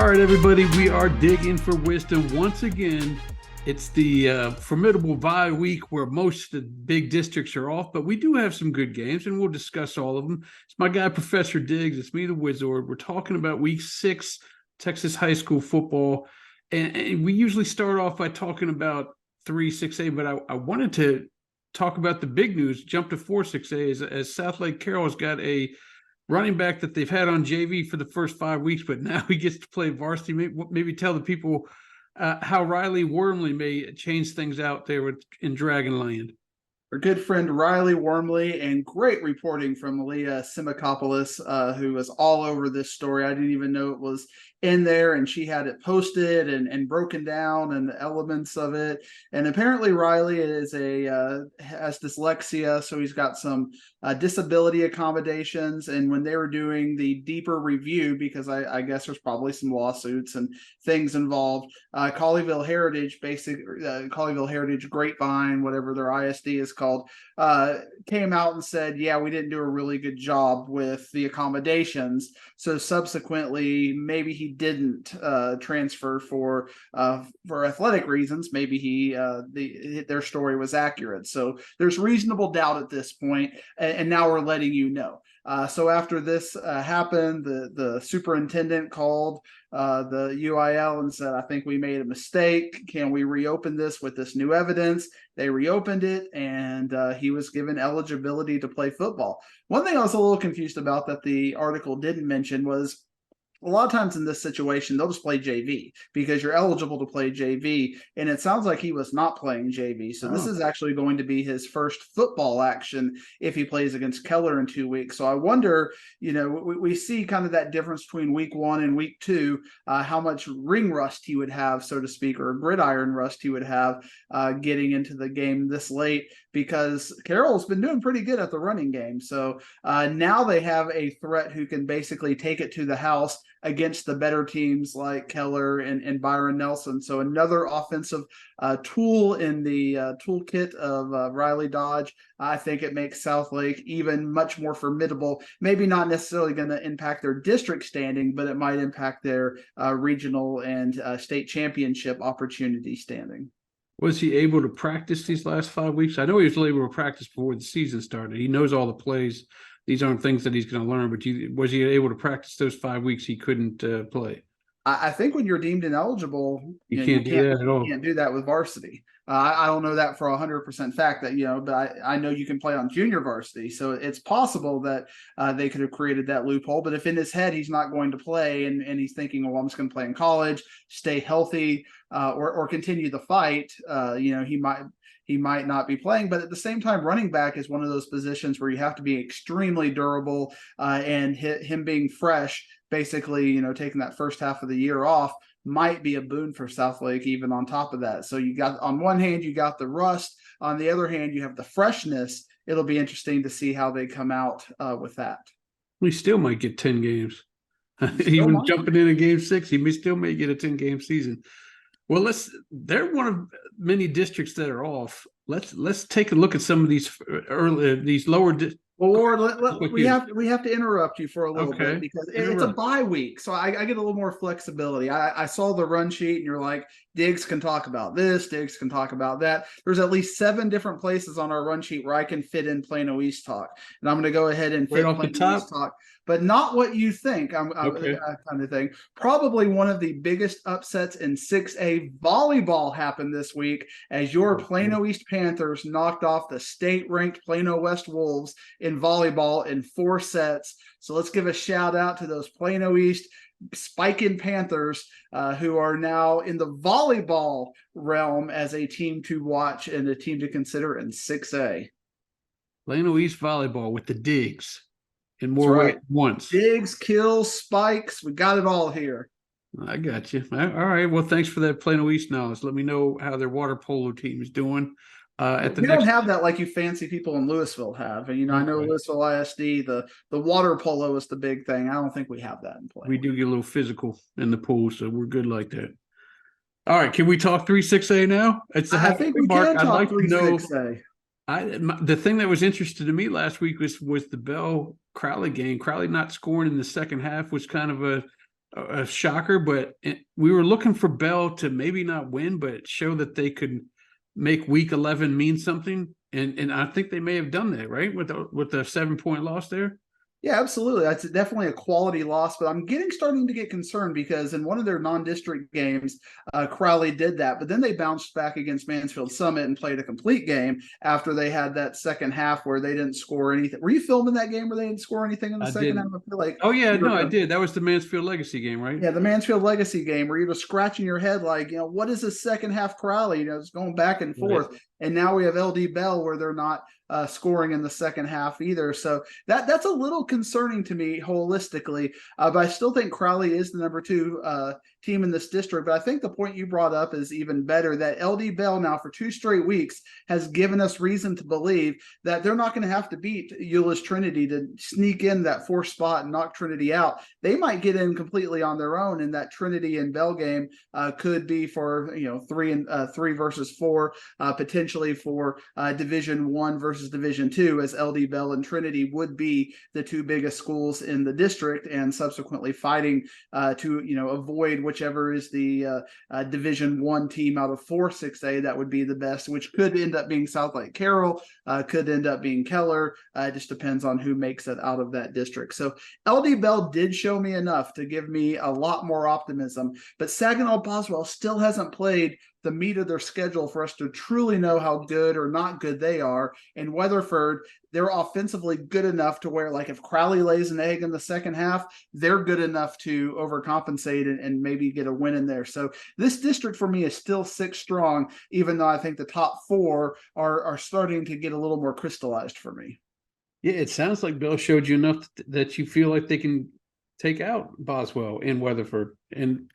All right, everybody, we are digging for wisdom once again. It's the formidable bye week where most of the big districts are off, but we do have some good games, and we'll discuss all of them. It's my guy, Professor Diggs. It's me, the Wizard. We're talking about Week 6, Texas high school football, and we usually start off by talking about 3-6A, but I wanted to talk about the big news, jump to 4-6A, as South Lake Carroll's got a running back that they've had on JV for the first 5 weeks, but now he gets to play varsity. Maybe tell the people how Riley Wormley may change things out there in Dragonland. Our good friend Riley Wormley, and great reporting from Leah Simakopoulos, who was all over this story. I didn't even know it was in there, and she had it posted and broken down and the elements of it. And apparently Riley is has dyslexia, so he's got some disability accommodations. And when they were doing the deeper review, because I guess there's probably some lawsuits and things involved, Colleyville Heritage Grapevine, whatever their ISD is called, came out and said, yeah, we didn't do a really good job with the accommodations. So subsequently, maybe he didn't transfer for athletic reasons. Maybe their story was accurate. So there's reasonable doubt at this point, and now we're letting you know. So after this happened, the superintendent called the UIL and said, I think we made a mistake. Can we reopen this with this new evidence? They reopened it, and he was given eligibility to play football. One thing I was a little confused about that the article didn't mention was, a lot of times in this situation, they'll just play JV because you're eligible to play JV. And it sounds like he was not playing JV. So this is actually going to be his first football action if he plays against Keller in 2 weeks. So I wonder, we see kind of that difference between week 1 and week 2, how much ring rust he would have, so to speak, or gridiron rust he would have getting into the game this late, because Carroll's been doing pretty good at the running game. So now they have a threat who can basically take it to the house against the better teams like Keller and Byron Nelson. So another offensive tool in the toolkit of Riley Dodge. I think it makes South Lake even much more formidable. Maybe not necessarily going to impact their district standing, but it might impact their regional and state championship opportunity standing. Was he able to practice these last 5 weeks? I know he was able to practice before the season started. He knows all the plays. These aren't things that he's going to learn, but was he able to practice those 5 weeks he couldn't play? I think when you're deemed ineligible, you can't do that at all. You can't do that with varsity. I don't know that for 100% fact that, but I know you can play on junior varsity. So it's possible that they could have created that loophole. But if in his head he's not going to play and he's thinking, well, I'm just going to play in college, stay healthy, or continue the fight, he might not be playing. But at the same time, running back is one of those positions where you have to be extremely durable, and him being fresh, basically, taking that first half of the year off might be a boon for South Lake even on top of that. So you got, on one hand, you got the rust. On the other hand, you have the freshness. It'll be interesting to see how they come out with that. We still might get 10 games. Even jumping in game 6, he still may get a 10-game season. Well, they're one of many districts that are off. Let's take a look at some of these lower districts. Well, Lord, we have to interrupt you for a little bit because it's a bye week, so I get a little more flexibility. I saw the run sheet, and you're like, Diggs can talk about this, Diggs can talk about that. There's at least 7 different places on our run sheet where I can fit in Plano East talk, and I'm going to go ahead and fit Plano East talk, but not what you think. Kind of thing. Probably one of the biggest upsets in 6A volleyball happened this week as your Plano East Panthers knocked off the state-ranked Plano West Wolves in volleyball in 4 sets. So let's give a shout out to those Plano East Spiking Panthers who are now in the volleyball realm as a team to watch and a team to consider in 6A. Plano East volleyball with the Diggs in more ways at once. Diggs, kills, spikes. We got it all here. I got you. All right. Well, thanks for that Plano East knowledge. Let me know how their water polo team is doing. We don't have that like you fancy people in Louisville have. And, I know Louisville ISD, the water polo is the big thing. I don't think we have that in play. We do get a little physical in the pool, so we're good like that. All right. Can we talk 3-6A now? I think we can talk 3-6A. The thing that was interesting to me last week was the Bell Crowley game. Crowley not scoring in the second half was kind of a shocker, but we were looking for Bell to maybe not win, but show that they could make week 11 mean something. And I think they may have done that, right? With the 7-point loss there. Yeah, absolutely. That's definitely a quality loss, but I'm starting to get concerned because in one of their non-district games, Crowley did that, but then they bounced back against Mansfield Summit and played a complete game after they had that second half where they didn't score anything. Were you filming that game where they didn't score anything in the second half? I feel like oh yeah, no, I did. That was the Mansfield Legacy game, right? Yeah, the Mansfield Legacy game where you're just scratching your head like, what is this second half Crowley? It's going back and forth. Right. And now we have LD Bell where they're not scoring in the second half either. So that's a little concerning to me holistically. But I still think Crowley is the number 2 team in this district. But I think the point you brought up is even better, that LD Bell now for 2 straight weeks has given us reason to believe that they're not going to have to beat Euless Trinity to sneak in that 4th spot and knock Trinity out. They might get in completely on their own, and that Trinity and Bell game could be for 3 versus 4, potentially for Division 1 versus Division 2, as LD Bell and Trinity would be the 2 biggest schools in the district, and subsequently fighting to avoid whichever is the Division 1 team out of 4 6A that would be the best, which could end up being South Lake Carroll, could end up being Keller. It just depends on who makes it out of that district. So LD Bell did show me enough to give me a lot more optimism, but Saginaw Boswell still hasn't played the meat of their schedule for us to truly know how good or not good they are. And Weatherford, they're offensively good enough to where, like, if Crowley lays an egg in the second half, they're good enough to overcompensate and maybe get a win in there. So this district for me is still 6 strong, even though I think the top 4 are starting to get a little more crystallized for me. Yeah, it sounds like Bill showed you enough that you feel like they can take out Boswell and Weatherford, and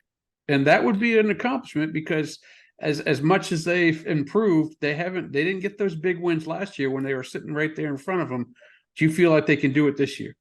that would be an accomplishment, because as much as they've improved, they didn't get those big wins last year when they were sitting right there in front of them. Do you feel like they can do it this year?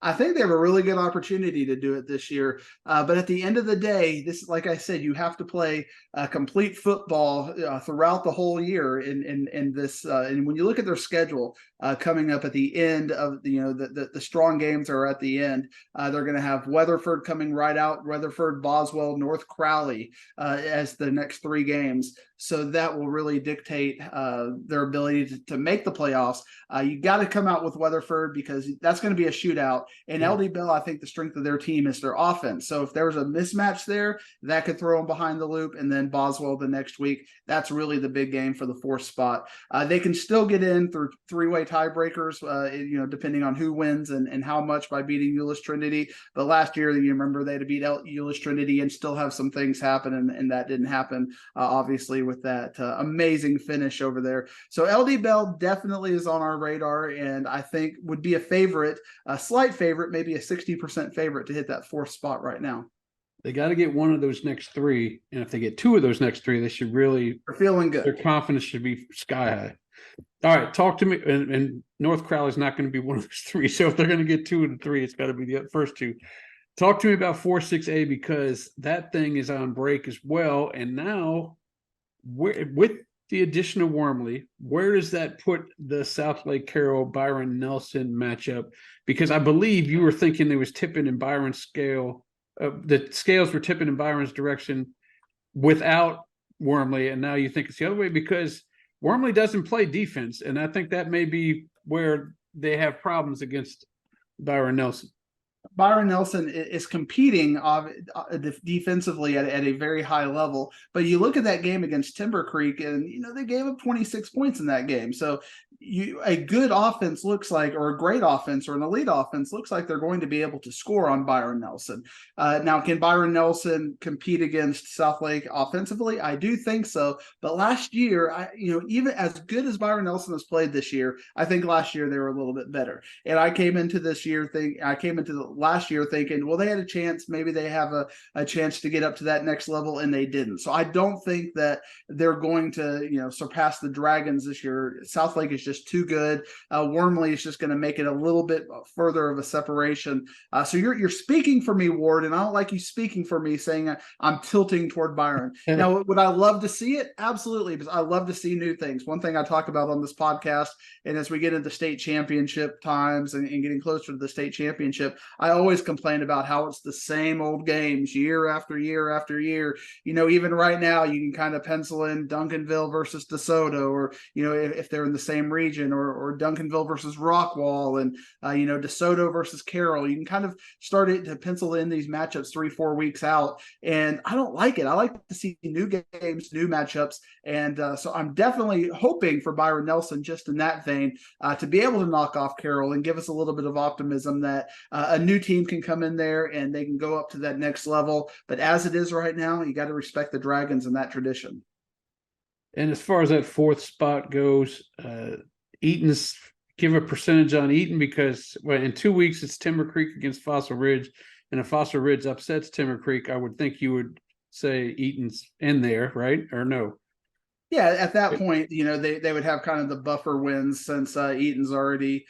I think they have a really good opportunity to do it this year. But at the end of the day, this, like I said, you have to play complete football throughout the whole year in this. And when you look at their schedule coming up at the end of the strong games are at the end. They're going to have Weatherford coming right out, Weatherford, Boswell, North Crowley as the next 3 games. So that will really dictate their ability to make the playoffs. You got to come out with Weatherford because that's going to be a shootout. And LD Bell, I think the strength of their team is their offense. So if there was a mismatch there, that could throw them behind the loop. And then Boswell the next week, that's really the big game for the 4th spot. They can still get in through 3-way tiebreakers, depending on who wins and how much by beating Euless Trinity. But last year, you remember they had to beat Euless Trinity and still have some things happen, and that didn't happen, obviously, with that amazing finish over there. So LD Bell definitely is on our radar, and I think would be a slight favorite, maybe a 60% favorite to hit that 4th spot right now. They got to get one of those next 3, and if they get 2 of those next 3, they should really. They're feeling good. Their confidence should be sky high. All right, talk to me. And North Crowley is not going to be one of those 3. So if they're going to get 2 of the 3, it's got to be the first 2. Talk to me about 4-6A, because that thing is on break as well. And now, with the addition of Wormley, where does that put the South Lake Carroll Byron Nelson matchup? Because I believe you were thinking it was tipping in Byron's scale. The scales were tipping in Byron's direction without Wormley, and now you think it's the other way because Wormley doesn't play defense, and I think that may be where they have problems against Byron Nelson. Byron Nelson is competing defensively at a very high level, but you look at that game against Timber Creek, and they gave up 26 points in that game. So a good offense looks like, or a great offense, or an elite offense looks like they're going to be able to score on Byron Nelson. Now, can Byron Nelson compete against South Lake offensively? I do think so. But last year, even as good as Byron Nelson has played this year, I think last year they were a little bit better. And I came into last year thinking, well, they had a chance. Maybe they have a chance to get up to that next level, and they didn't. So I don't think that they're going to, surpass the Dragons this year. South Lake is just too good. Wormley is just going to make it a little bit further of a separation. So you're speaking for me, Ward, and I don't like you speaking for me saying I'm tilting toward Byron. Now, would I love to see it? Absolutely, because I love to see new things. One thing I talk about on this podcast, and as we get into state championship times and getting closer to the state championship, I always complain about how it's the same old games year after year after year. Even right now, you can kind of pencil in Duncanville versus DeSoto, or if they're in the same region, or Duncanville versus Rockwall, and DeSoto versus Carroll. You can kind of start it to pencil in these matchups 3-4 weeks out, and I don't like it. I like to see new games, new matchups, and so I'm definitely hoping for Byron Nelson, just in that vein, to be able to knock off Carroll and give us a little bit of optimism that a new team can come in there and they can go up to that next level. But as it is right now, you got to respect the Dragons and that tradition. And as far as that fourth spot goes, Eaton's, give a percentage on Eaton, because in 2 weeks it's Timber Creek against Fossil Ridge, and if Fossil Ridge upsets Timber Creek, I would think you would say Eaton's in there, right? Or no? Yeah, at that point, they would have kind of the buffer wins, since Eaton's already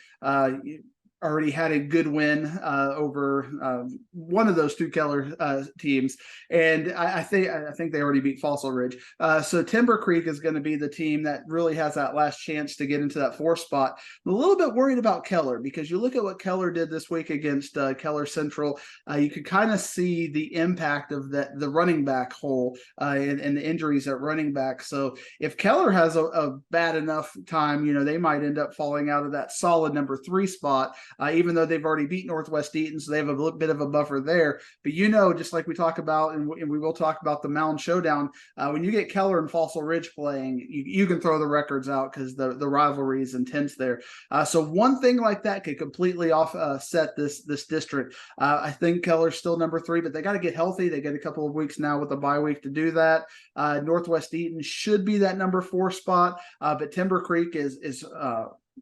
had a good win over one of those two Keller teams, and I think they already beat Fossil Ridge. So Timber Creek is going to be the team that really has that last chance to get into that 4th spot. I'm a little bit worried about Keller, because you look at what Keller did this week against Keller Central. You could kind of see the impact of the running back hole and the injuries at running back. So if Keller has a bad enough time, they might end up falling out of that solid number 3 spot. Even though they've already beat Northwest Eaton, so they have a little bit of a buffer there. But just like we talk about, and we will talk about the Mound Showdown, when you get Keller and Fossil Ridge playing, you can throw the records out, because the rivalry is intense there. So one thing like that could completely offset this district. I think Keller's still number 3, but they got to get healthy. They get a couple of weeks now with a bye week to do that. Northwest Eaton should be that number 4 spot, but Timber Creek is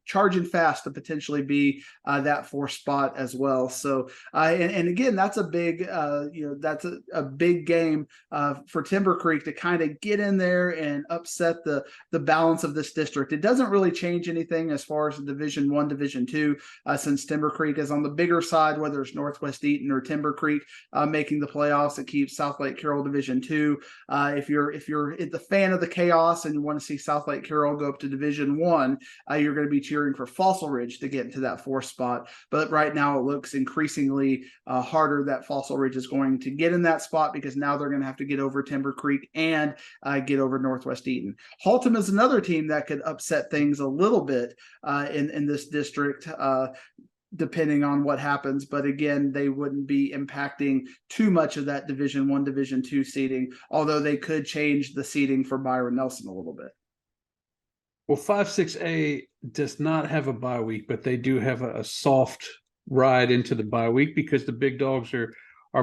charging fast to potentially be that 4th spot as well. So and again, that's a big that's a big game for Timber Creek to kind of get in there and upset the balance of this district. It doesn't really change anything as far as the Division 1, Division 2, since Timber Creek is on the bigger side, whether it's Northwest Eaton or Timber Creek making the playoffs. It keeps South Lake Carroll Division 2. If you're the fan of the chaos and you want to see South Lake Carroll go up to Division 1, you're going to be cheering for Fossil Ridge to get into that 4th spot. But right now it looks increasingly harder that Fossil Ridge is going to get in that spot, because now they're going to have to get over Timber Creek and get over Northwest Eaton. Haltom is another team that could upset things a little bit in this district, depending on what happens. But again, they wouldn't be impacting too much of that Division 1, Division 2 seeding, although they could change the seeding for Byron Nelson a little bit. Well, 5-6A does not have a bye week, but they do have a soft ride into the bye week, because the big dogs are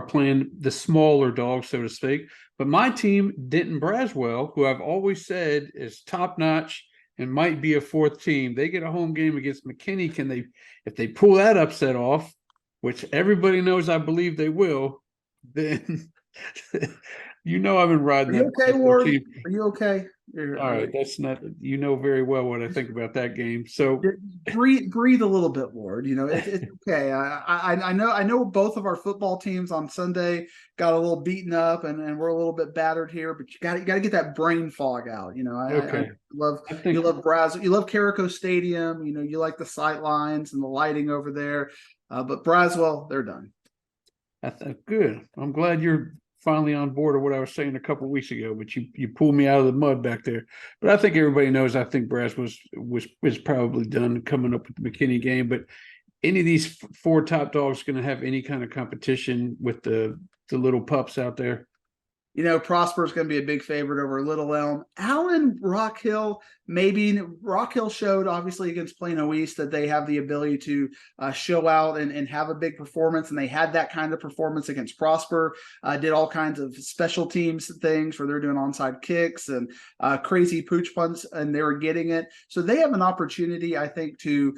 playing the smaller dogs, so to speak. But my team, Denton Braswell, who I've always said is top notch and might be a 4th team, they get a home game against McKinney. If they pull that upset off, which everybody knows I believe they will, then I've been riding. Are you okay, Ward? Are you okay? All right, that's not, very well what I think about that game. So breathe a little bit, Ward. It's okay. I know both of our football teams on Sunday got a little beaten up, and we're a little bit battered here, but you got to get that brain fog out. Okay. You love Brazos, you love Carico Stadium. You like the sight lines and the lighting over there, but Braswell, they're done. Good. I'm glad you're finally on board of what I was saying a couple of weeks ago, but you pulled me out of the mud back there. But I think everybody knows, I think Brass was probably done coming up with the McKinney game. But any of these 4 top dogs going to have any kind of competition with the little pups out there? Prosper is going to be a big favorite over Little Elm. Allen, Rock Hill, maybe. Rock Hill showed, obviously, against Plano East that they have the ability to show out and have a big performance, and they had that kind of performance against Prosper. Did all kinds of special teams things where they're doing onside kicks and crazy pooch punts, and they were getting it. So they have an opportunity, I think, to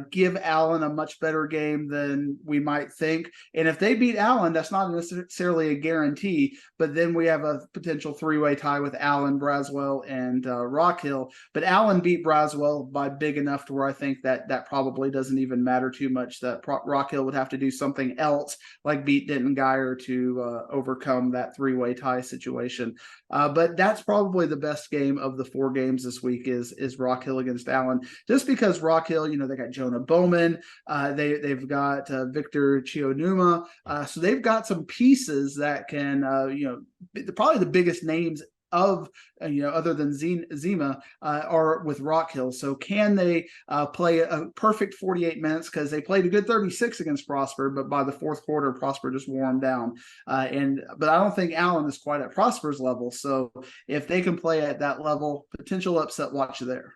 give Allen a much better game than we might think. And if they beat Allen, that's not necessarily a guarantee, but then then we have a potential three-way tie with Allen, Braswell, and Rock Hill. But Allen beat Braswell by big enough to where I think that probably doesn't even matter too much. That Rock Hill would have to do something else, like beat Denton Geyer, to overcome that three-way tie situation. But that's probably the best game of the 4 games this week is Rock Hill against Allen, just because Rock Hill, they got Jonah Bowman, they've got Victor Chionuma, so they've got some pieces that can, probably the biggest names of other than Zima are with Rock Hill. So can they play a perfect 48 minutes, because they played a good 36 against Prosper, but by the fourth quarter Prosper just wore them down. But I don't think Allen is quite at Prosper's level. So if they can play at that level, potential upset watch there.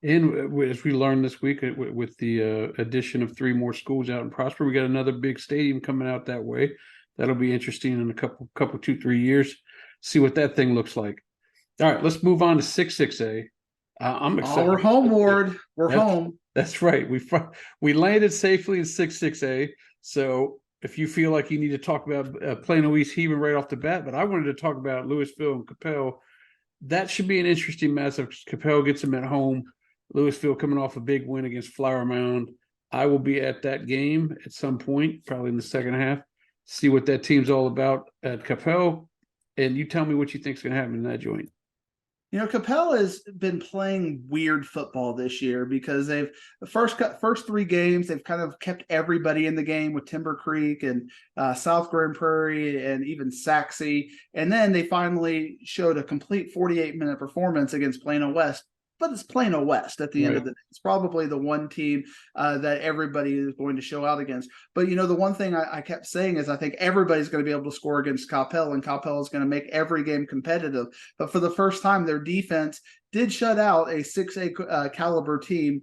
And as we learned this week with the addition of 3 more schools out in Prosper, we got another big stadium coming out that way. That'll be interesting in a couple 2-3 years. See what that thing looks like. All right, let's move on to 6-6A. I'm excited. We're home, Ward. We're home. That's right. We landed safely in 6-6A. So if you feel like you need to talk about Plano East Heaving right off the bat, but I wanted to talk about Louisville and Capel. That should be an interesting matchup. Capel gets them at home. Louisville coming off a big win against Flower Mound. I will be at that game at some point, probably in the second half. See what that team's all about at Capel. And you tell me what you think is going to happen in that joint. Capel has been playing weird football this year, because the first 3 games, they've kind of kept everybody in the game with Timber Creek and South Grand Prairie and even Saxe. And then they finally showed a complete 48-minute performance against Plano West. But it's Plano West at the end of the day. It's probably the one team that everybody is going to show out against. But, the one thing I kept saying is I think everybody's going to be able to score against Capel, and Capel is going to make every game competitive. But for the first time, their defense did shut out a 6A caliber team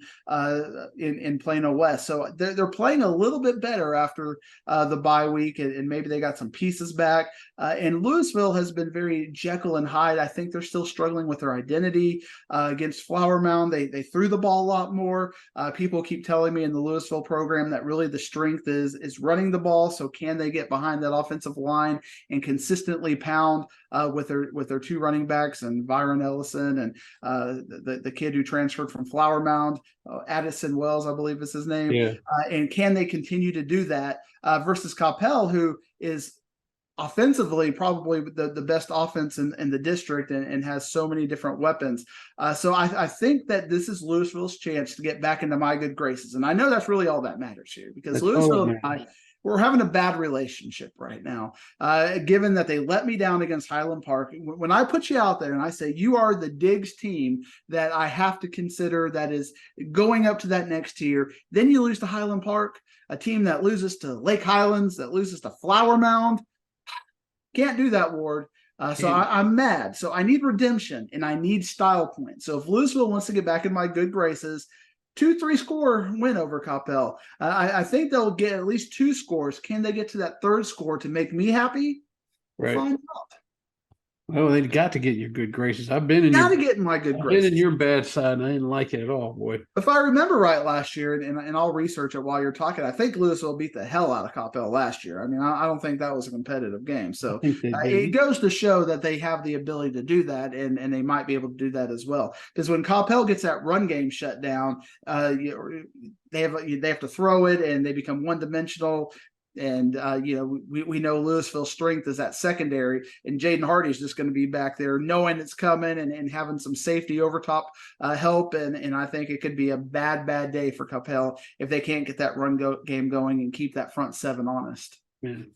in Plano West. So they're playing a little bit better after the bye week, and maybe they got some pieces back. And Louisville has been very Jekyll and Hyde. I think they're still struggling with their identity. Against Flower Mound, they threw the ball a lot more. People keep telling me in the Louisville program that really the strength is running the ball. So can they get behind that offensive line and consistently pound with their 2 running backs, and Byron Ellison and the kid who transferred from Flower Mound, Addison Wells, I believe is his name. Yeah. And can they continue to do that versus Capel, who is offensively probably the best offense in the district, and has so many different weapons. So I think that this is Louisville's chance to get back into my good graces. And I know that's really all that matters here, because that's Louisville and we're having a bad relationship right now, given that they let me down against Highland Park. When I put you out there and I say you are the Diggs team that I have to consider that is going up to that next tier, then you lose to Highland Park, a team that loses to Lake Highlands, that loses to Flower Mound. Can't do that, Ward. So I'm mad. So I need redemption, and I need style points. So if Louisville wants to get back in my good graces, 2-3 score win over Capel. I think they'll get at least 2 scores. Can they get to that 3rd score to make me happy? Right. Find out. Well, they got to get your good graces. I've been in my good graces. Been in your bad side, and I didn't like it at all, boy. If I remember right, last year, and I'll research it while you're talking, I think Louisville beat the hell out of Capel last year. I mean, I don't think that was a competitive game. So it goes to show that they have the ability to do that, and they might be able to do that as well. Because when Capel gets that run game shut down, they have to throw it, and they become one-dimensional. And, we know Louisville's strength is that secondary, and Jaden Hardy's just going to be back there knowing it's coming, and having some safety over top help. And I think it could be a bad day for Capel if they can't get that run game going and keep that front 7 honest. Man,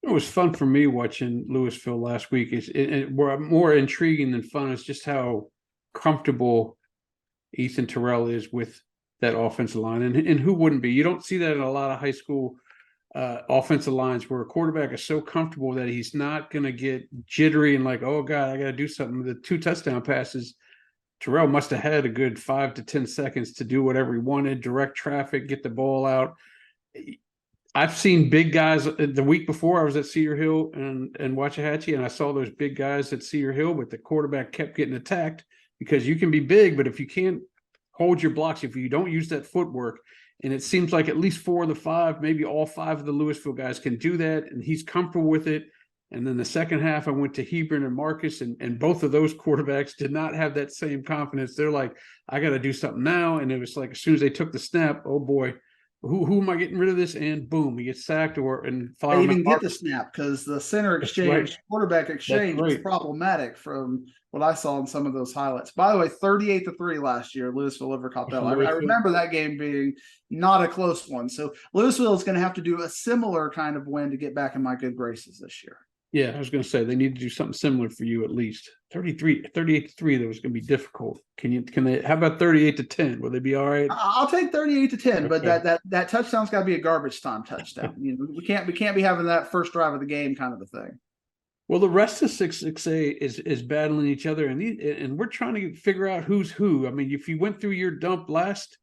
it was fun for me watching Louisville last week. It's more intriguing than fun is just how comfortable Ethan Terrell is with that offensive line. And who wouldn't be? You don't see that in a lot of high school offensive lines, where a quarterback is so comfortable that he's not going to get jittery and like, oh God, I got to do something. The 2 touchdown passes, Terrell must have had a good 5 to 10 seconds to do whatever he wanted, direct traffic, get the ball out. I've seen big guys. The week before I was at Cedar Hill and Waxahachie, and I saw those big guys at Cedar Hill, but the quarterback kept getting attacked, because you can be big, but if you can't hold your blocks, if you don't use that footwork. And it seems like at least 4 of the 5, maybe all 5 of the Louisville guys can do that, and he's comfortable with it. And then the second half, I went to Hebron and Marcus, and both of those quarterbacks did not have that same confidence. They're like, I got to do something now. And it was like, as soon as they took the snap, oh boy, who am I getting rid of this? And boom, he gets sacked and They Flower even get the Marcus. snap because the center That's right. exchange, quarterback That's exchange was right. problematic from what I saw in some of those highlights. By the way, 38-3 last year, Louisville over Coppell. I remember that game being not a close one. So Louisville is going to have to do a similar kind of win to get back in my good graces this year. Yeah, I was going to say they need to do something similar for you at least. 38-3, that was going to be difficult. Can they, how about 38-10? Will they be all right? I'll take 38-10, but Okay. that touchdown's got to be a garbage time touchdown. We can't be having that first drive of the game kind of a thing. Well, the rest of 6A is battling each other, and we're trying to figure out who's who. I mean, if you went through your dump last,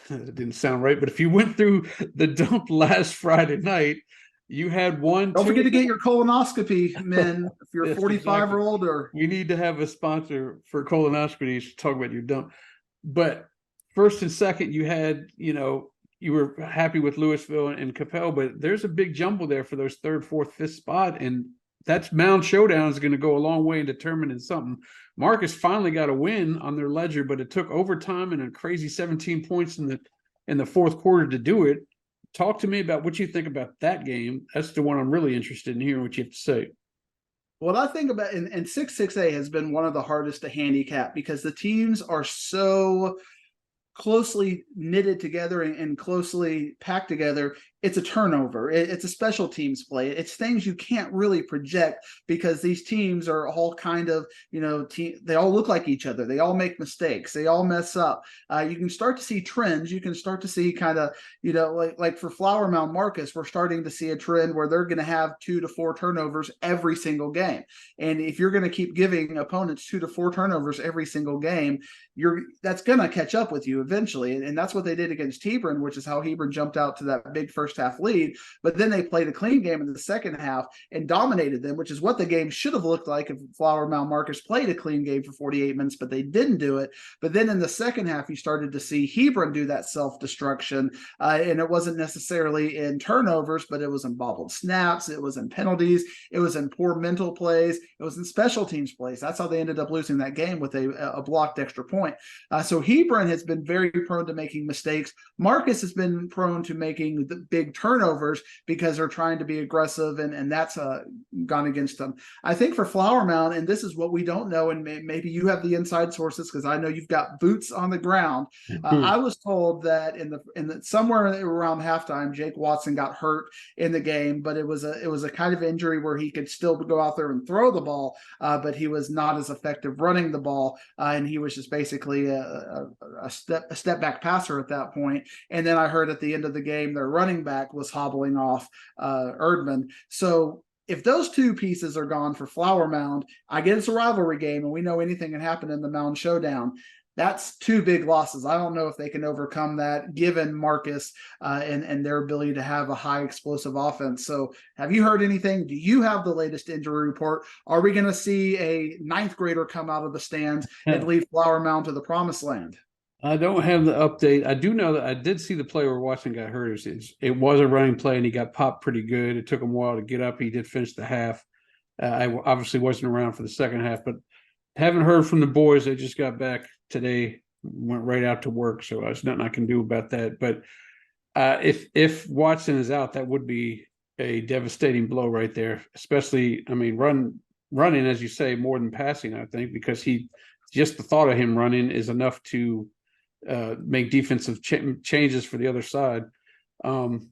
it didn't sound right, but if you went through the dump last Friday night, you had one. Don't forget to get your colonoscopy, men, if you're Yes, 45 exactly. or older. You need to have a sponsor for colonoscopies to talk about your dump. But first and second, you had, you were happy with Louisville and Capel, but there's a big jumble there for those third, fourth, fifth spot. And that's Mound Showdown is going to go a long way in determining something. Marcus finally got a win on their ledger, but it took overtime and a crazy 17 points in the fourth quarter to do it. Talk to me about what you think about that game. That's the one I'm really interested in hearing what you have to say. What I think about, and 6A has been one of the hardest to handicap because the teams are so closely knitted together and closely packed together. It's a turnover. It's a special teams play. It's things you can't really project because these teams are all kind of, they all look like each other. They all make mistakes. They all mess up. You can start to see trends. You can start to see kind of, like for Flower Mound Marcus, we're starting to see a trend where they're going to have 2 to 4 turnovers every single game. And if you're going to keep giving opponents 2 to 4 turnovers every single game, that's going to catch up with you eventually. And that's what they did against Hebron, which is how Hebron jumped out to that big first half lead. But then they played a clean game in the second half and dominated them, which is what the game should have looked like if Flower Mound Marcus played a clean game for 48 minutes, but they didn't do it. But then in the second half, you started to see Hebron do that self-destruction. And it wasn't necessarily in turnovers, but it was in bobbled snaps. It was in penalties. It was in poor mental plays. It was in special teams plays. That's how they ended up losing that game with a blocked extra point. So Hebron has been very prone to making mistakes. Marcus has been prone to making the big turnovers because they're trying to be aggressive, and that's gone against them. I think for Flower Mound, and this is what we don't know, and maybe you have the inside sources because I know you've got boots on the ground. I was told that in the somewhere around halftime, Jake Watson got hurt in the game, but it was a kind of injury where he could still go out there and throw the ball, but he was not as effective running the ball, and he was just basically a step back passer at that point. And then I heard at the end of the game, their running back was hobbling off Erdman. So if those two pieces are gone for Flower Mound, I get it's a rivalry game, and we know anything can happen in the Mound Showdown. That's 2 big losses. I don't know if they can overcome that given Marcus and their ability to have a high explosive offense. So have you heard anything? Do you have the latest injury report? Are we going to see a 9th grader come out of the stands and lead Flower Mound to the promised land? I don't have the update. I do know that I did see the play where Watson got hurt. It was a running play, and he got popped pretty good. It took him a while to get up. He did finish the half. I obviously wasn't around for the second half, but haven't heard from the boys. They just got back today, went right out to work, so there's nothing I can do about that. But if Watson is out, that would be a devastating blow right there. Especially, I mean, running, as you say, more than passing, I think, because just the thought of him running is enough to make defensive changes for the other side. But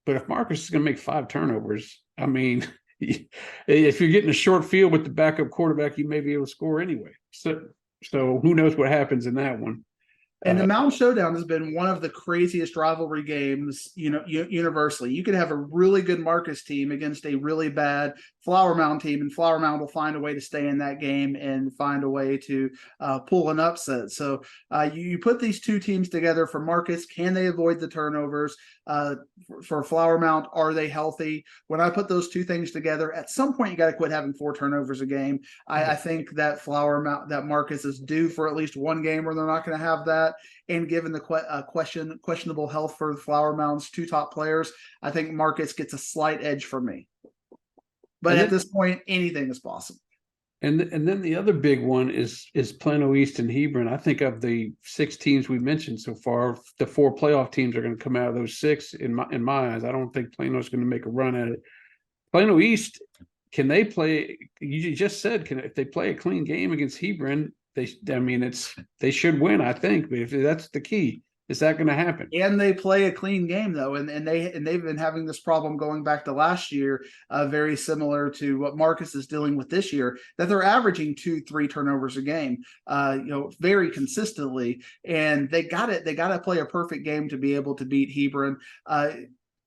if Marcus is going to make 5 turnovers, I mean, if you're getting a short field with the backup quarterback, you may be able to score anyway. So who knows what happens in that one. And the Mound Showdown has been one of the craziest rivalry games, universally. You could have a really good Marcus team against a really bad Flower Mound team, and Flower Mound will find a way to stay in that game and find a way to pull an upset. So you put these 2 teams together for Marcus. Can they avoid the turnovers? For Flower Mound, are they healthy? When I put those 2 things together, at some point you got to quit having 4 turnovers a game. I think that that Marcus is due for at least 1 game where they're not going to have that. And given the questionable health for Flower Mound's 2 top players, I think Marcus gets a slight edge for me. But And at then, this point, anything is possible. and then the other big one is Plano East and Hebron. I think of the 6 teams we mentioned so far, the 4 playoff teams are going to come out of those 6 in my eyes. I don't think Plano's going to make a run at it. Plano East, can they play? You just said, if they play a clean game against Hebron, they should win. I think, but if that's the key, is that going to happen? And they play a clean game though, and they've been having this problem going back to last year, very similar to what Marcus is dealing with this year. That they're averaging 2-3 turnovers a game, very consistently, and they got it. They got to play a perfect game to be able to beat Hebron.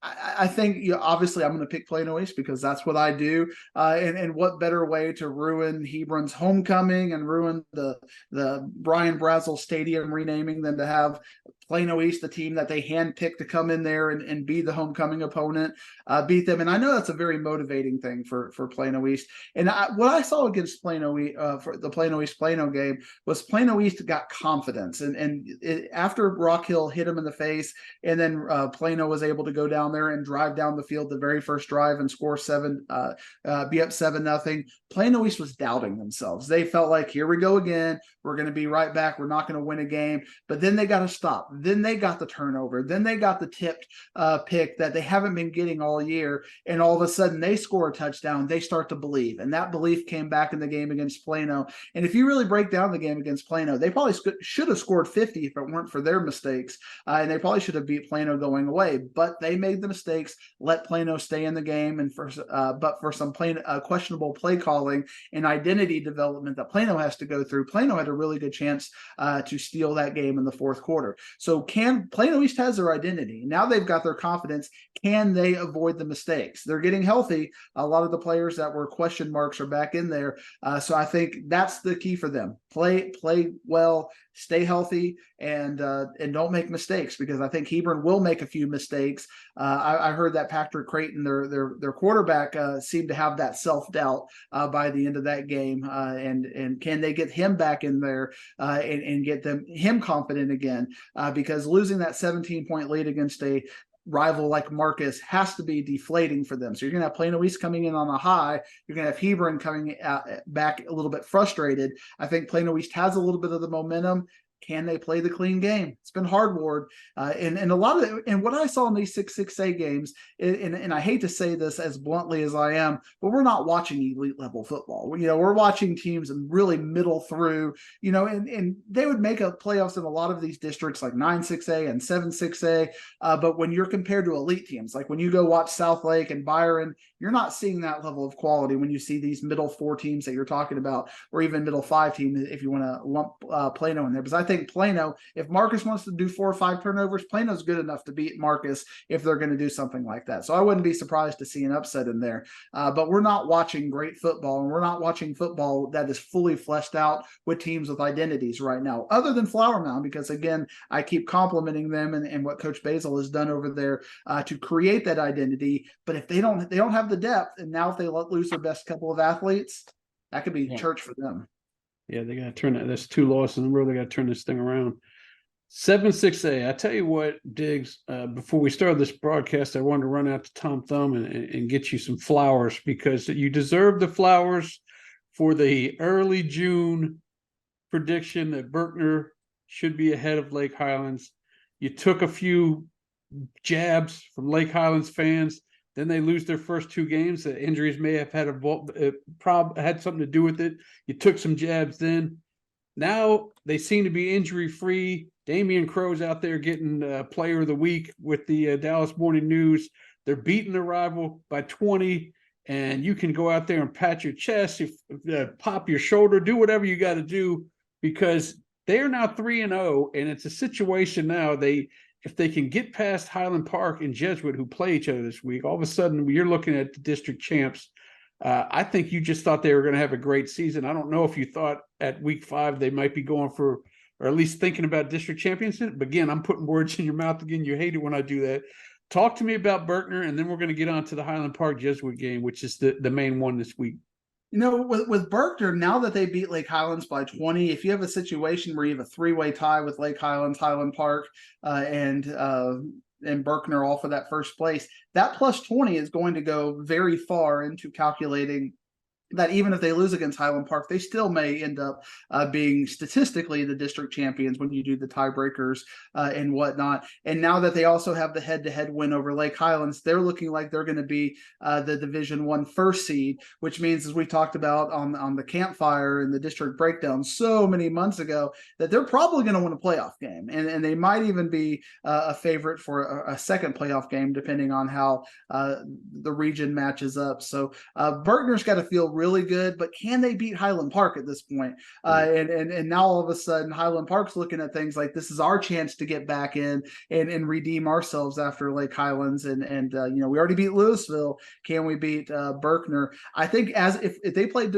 I think obviously I'm going to pick Plano East because that's what I do. And what better way to ruin Hebron's homecoming and ruin the Brian Brazel Stadium renaming than to have Plano East, the team that they handpicked to come in there and be the homecoming opponent, beat them. And I know that's a very motivating thing for Plano East. And what I saw against Plano for the Plano East Plano game was Plano East got confidence. After Rock Hill hit him in the face, and then Plano was able to go down there and drive down the field the very first drive and score be up 7-0. Plano East was doubting themselves. They felt like, here we go again. We're going to be right back. We're not going to win a game. But then they got to stop. Then they got the turnover. Then they got the tipped pick that they haven't been getting all year. And all of a sudden they score a touchdown. They start to believe. And that belief came back in the game against Plano. And if you really break down the game against Plano, they probably should have scored 50 if it weren't for their mistakes. And they probably should have beat Plano going away. But they made the mistakes, let Plano stay in the game. And but for some questionable play calling and identity development that Plano has to go through, Plano had a really good chance to steal that game in the fourth quarter. So Plano East has their identity. Now they've got their confidence. Can they avoid the mistakes? They're getting healthy. A lot of the players that were question marks are back in there. So I think that's the key for them. Play well, stay healthy, and don't make mistakes, because I think Hebron will make a few mistakes. I heard that Patrick Creighton, their quarterback, seemed to have that self-doubt by the end of that game. And can they get him back in there and get him confident again? Because losing that 17-point lead against a rival like Marcus has to be deflating for them. So you're going to have Plano East coming in on a high. You're going to have Hebron coming back a little bit frustrated. I think Plano East has a little bit of the momentum. Can they play the clean game? It's been hardwood. And a lot of and what I saw in these 6A games, and I hate to say this as bluntly as I am, but we're not watching elite level football. We're watching teams really middle through, and they would make a playoffs in a lot of these districts like 9-6A and 7-6A. But when you're compared to elite teams, like when you go watch Southlake and Byron, you're not seeing that level of quality when you see these middle 4 teams that you're talking about, or even middle 5 teams, if you want to lump Plano in there. Because I think Plano, if Marcus wants to do 4 or 5 turnovers, Plano's good enough to beat Marcus if they're going to do something like that. So I wouldn't be surprised to see an upset in there. But we're not watching great football, and we're not watching football that is fully fleshed out with teams with identities right now, other than Flower Mound, because again, I keep complimenting them and what Coach Basil has done over there to create that identity. But if they don't have the depth, and now if they let loose their best couple of athletes, that could be church for them. Yeah, they got to turn that. That's 2 losses in a row. They got to turn this thing around. 7-6A. I tell you what, Diggs, before we started this broadcast, I wanted to run out to Tom Thumb and get you some flowers, because you deserve the flowers for the early June prediction that Berkner should be ahead of Lake Highlands. You took a few jabs from Lake Highlands fans. Then they lose their first 2 games. The injuries may have had had something to do with it. You took some jabs then. Now they seem to be injury-free. Damian Crow's out there getting Player of the Week with the Dallas Morning News. They're beating their rival by 20, and you can go out there and pat your chest, pop your shoulder, do whatever you got to do, because they are now 3-0, and it's a situation now if they can get past Highland Park and Jesuit, who play each other this week, all of a sudden you're looking at the district champs. I think you just thought they were going to have a great season. I don't know if you thought at week 5 they might be going for, or at least thinking about district championship. But again, I'm putting words in your mouth again. You hate it when I do that. Talk to me about Berkner, and then we're going to get on to the Highland Park Jesuit game, which is the main one this week. With Berkner, now that they beat Lake Highlands by 20, if you have a situation where you have a 3-way tie with Lake Highlands, Highland Park, and and Berkner all for that first place, that plus 20 is going to go very far into calculating that even if they lose against Highland Park, they still may end up being statistically the district champions when you do the tiebreakers and whatnot. And now that they also have the head-to-head win over Lake Highlands, they're looking like they're going to be the Division I first seed, which means, as we talked about on the campfire and the district breakdown so many months ago, that they're probably going to win a playoff game, and they might even be a favorite for a second playoff game, depending on how the region matches up. So Berkner's got to feel really good, but can they beat Highland Park at this point? And now all of a sudden Highland Park's looking at things like, this is our chance to get back in and redeem ourselves after Lake Highlands, and we already beat Louisville. Can we beat Berkner? I think as if they played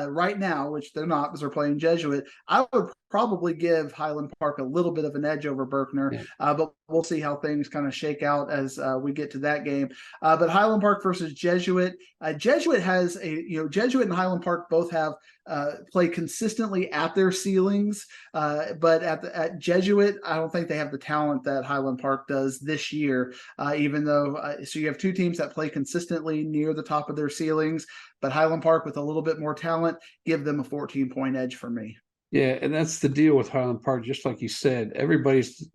right now, which they're not because they're playing Jesuit, I would probably give Highland Park a little bit of an edge over Berkner, but we'll see how things kind of shake out as we get to that game. But Highland Park versus Jesuit, Jesuit has Jesuit and Highland Park both have play consistently at their ceilings, but at Jesuit, I don't think they have the talent that Highland Park does this year. Even though, so you have two teams that play consistently near the top of their ceilings, but Highland Park with a little bit more talent, give them a 14-point edge for me. Yeah, and that's the deal with Highland Park. Just like you said, everybody's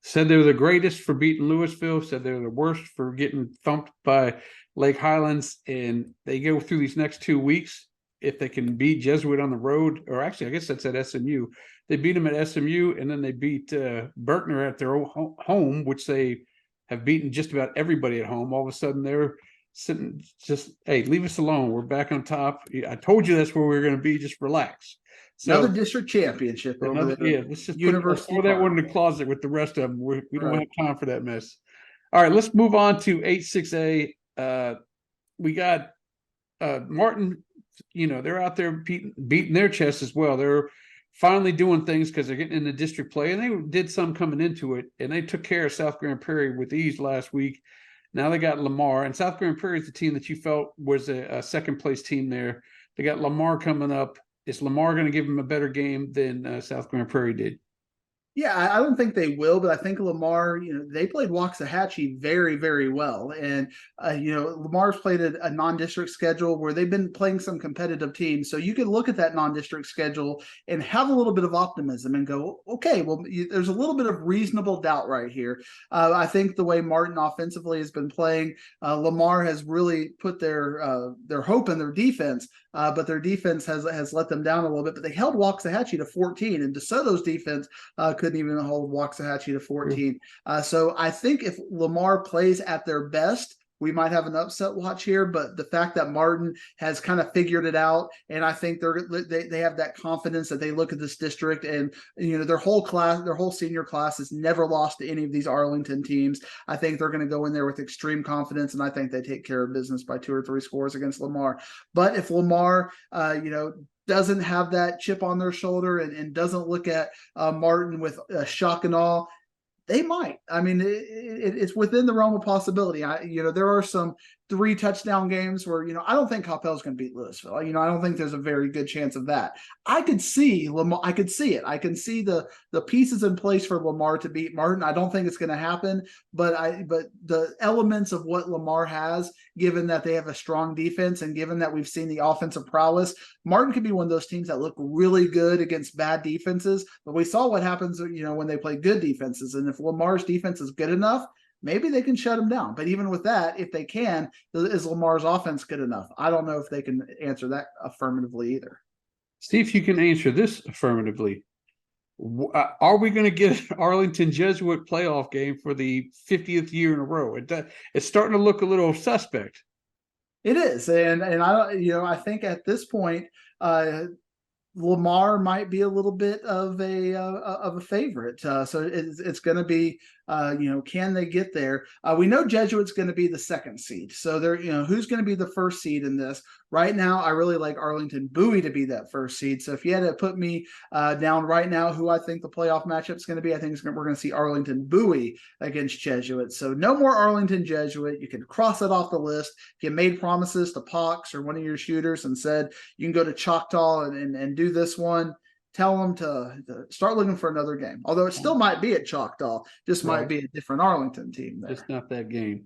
said they're the greatest for beating Louisville, said they're the worst for getting thumped by Lake Highlands, and they go through these next 2 weeks. If they can beat Jesuit on the road, or actually, I guess that's at SMU. They beat them at SMU, and then they beat Berkner at their home, which they have beaten just about everybody at home. All of a sudden, they're sitting just, hey, leave us alone. We're back on top. I told you that's where we were going to be. Just relax. So, another district championship. Let's just throw that one in the closet with the rest of them. We don't have time for that mess. All right, let's move on to H6A. We got Martin. They're out there beating their chest as well. They're finally doing things because they're getting into district play, and they did some coming into it, and they took care of South Grand Prairie with ease last week. Now they got Lamar, and South Grand Prairie is the team that you felt was a second place team there. They got Lamar coming up. Is Lamar going to give them a better game than South Grand Prairie did? Yeah, I don't think they will, but I think Lamar, they played Waxahachie very, very well. And, Lamar's played a non-district schedule where they've been playing some competitive teams. So you could look at that non-district schedule and have a little bit of optimism and go, okay, well, there's a little bit of reasonable doubt right here. I think the way Martin offensively has been playing, Lamar has really put their hope in their defense. But their defense has let them down a little bit. But they held Waxahachie to 14, and DeSoto's defense couldn't even hold Waxahachie to 14. So I think if Lamar plays at their best, we might have an upset watch here. But the fact that Martin has kind of figured it out, and I think they have that confidence that they look at this district, and their whole senior class has never lost to any of these Arlington teams. I think they're going to go in there with extreme confidence, and I think they take care of business by 2 or 3 scores against Lamar. But if Lamar, doesn't have that chip on their shoulder and doesn't look at Martin with shock and awe, they might. I mean, it's within the realm of possibility. There are some 3 touchdown games where, I don't think Coppell's going to beat Louisville. I don't think there's a very good chance of that. I could see Lamar. I could see it. I can see the pieces in place for Lamar to beat Martin. I don't think it's going to happen, but the elements of what Lamar has, given that they have a strong defense and given that we've seen the offensive prowess, Martin could be one of those teams that look really good against bad defenses. But we saw what happens, when they play good defenses. And if Lamar's defense is good enough, maybe they can shut him down. But even with that, if they can, is Lamar's offense good enough? I don't know if they can answer that affirmatively either. See if you can answer this affirmatively. Are we going to get an Arlington Jesuit playoff game for the 50th year in a row? It's starting to look a little suspect. It is, and I think at this point, Lamar might be a little bit of a favorite. So it's going to be, can they get there? We know Jesuit's going to be the 2nd seed. So they're, who's going to be the 1st seed in this? Right now, I really like Arlington Bowie to be that 1st seed. So if you had to put me down right now, who I think the playoff matchup is going to be, I think we're going to see Arlington Bowie against Jesuit. So no more Arlington Jesuit. You can cross it off the list. If you made promises to Pox or one of your shooters and said you can go to Choctaw and do this one, tell them to start looking for another game. Although it still might be at Choctaw, just might be a different Arlington team there. It's not that game.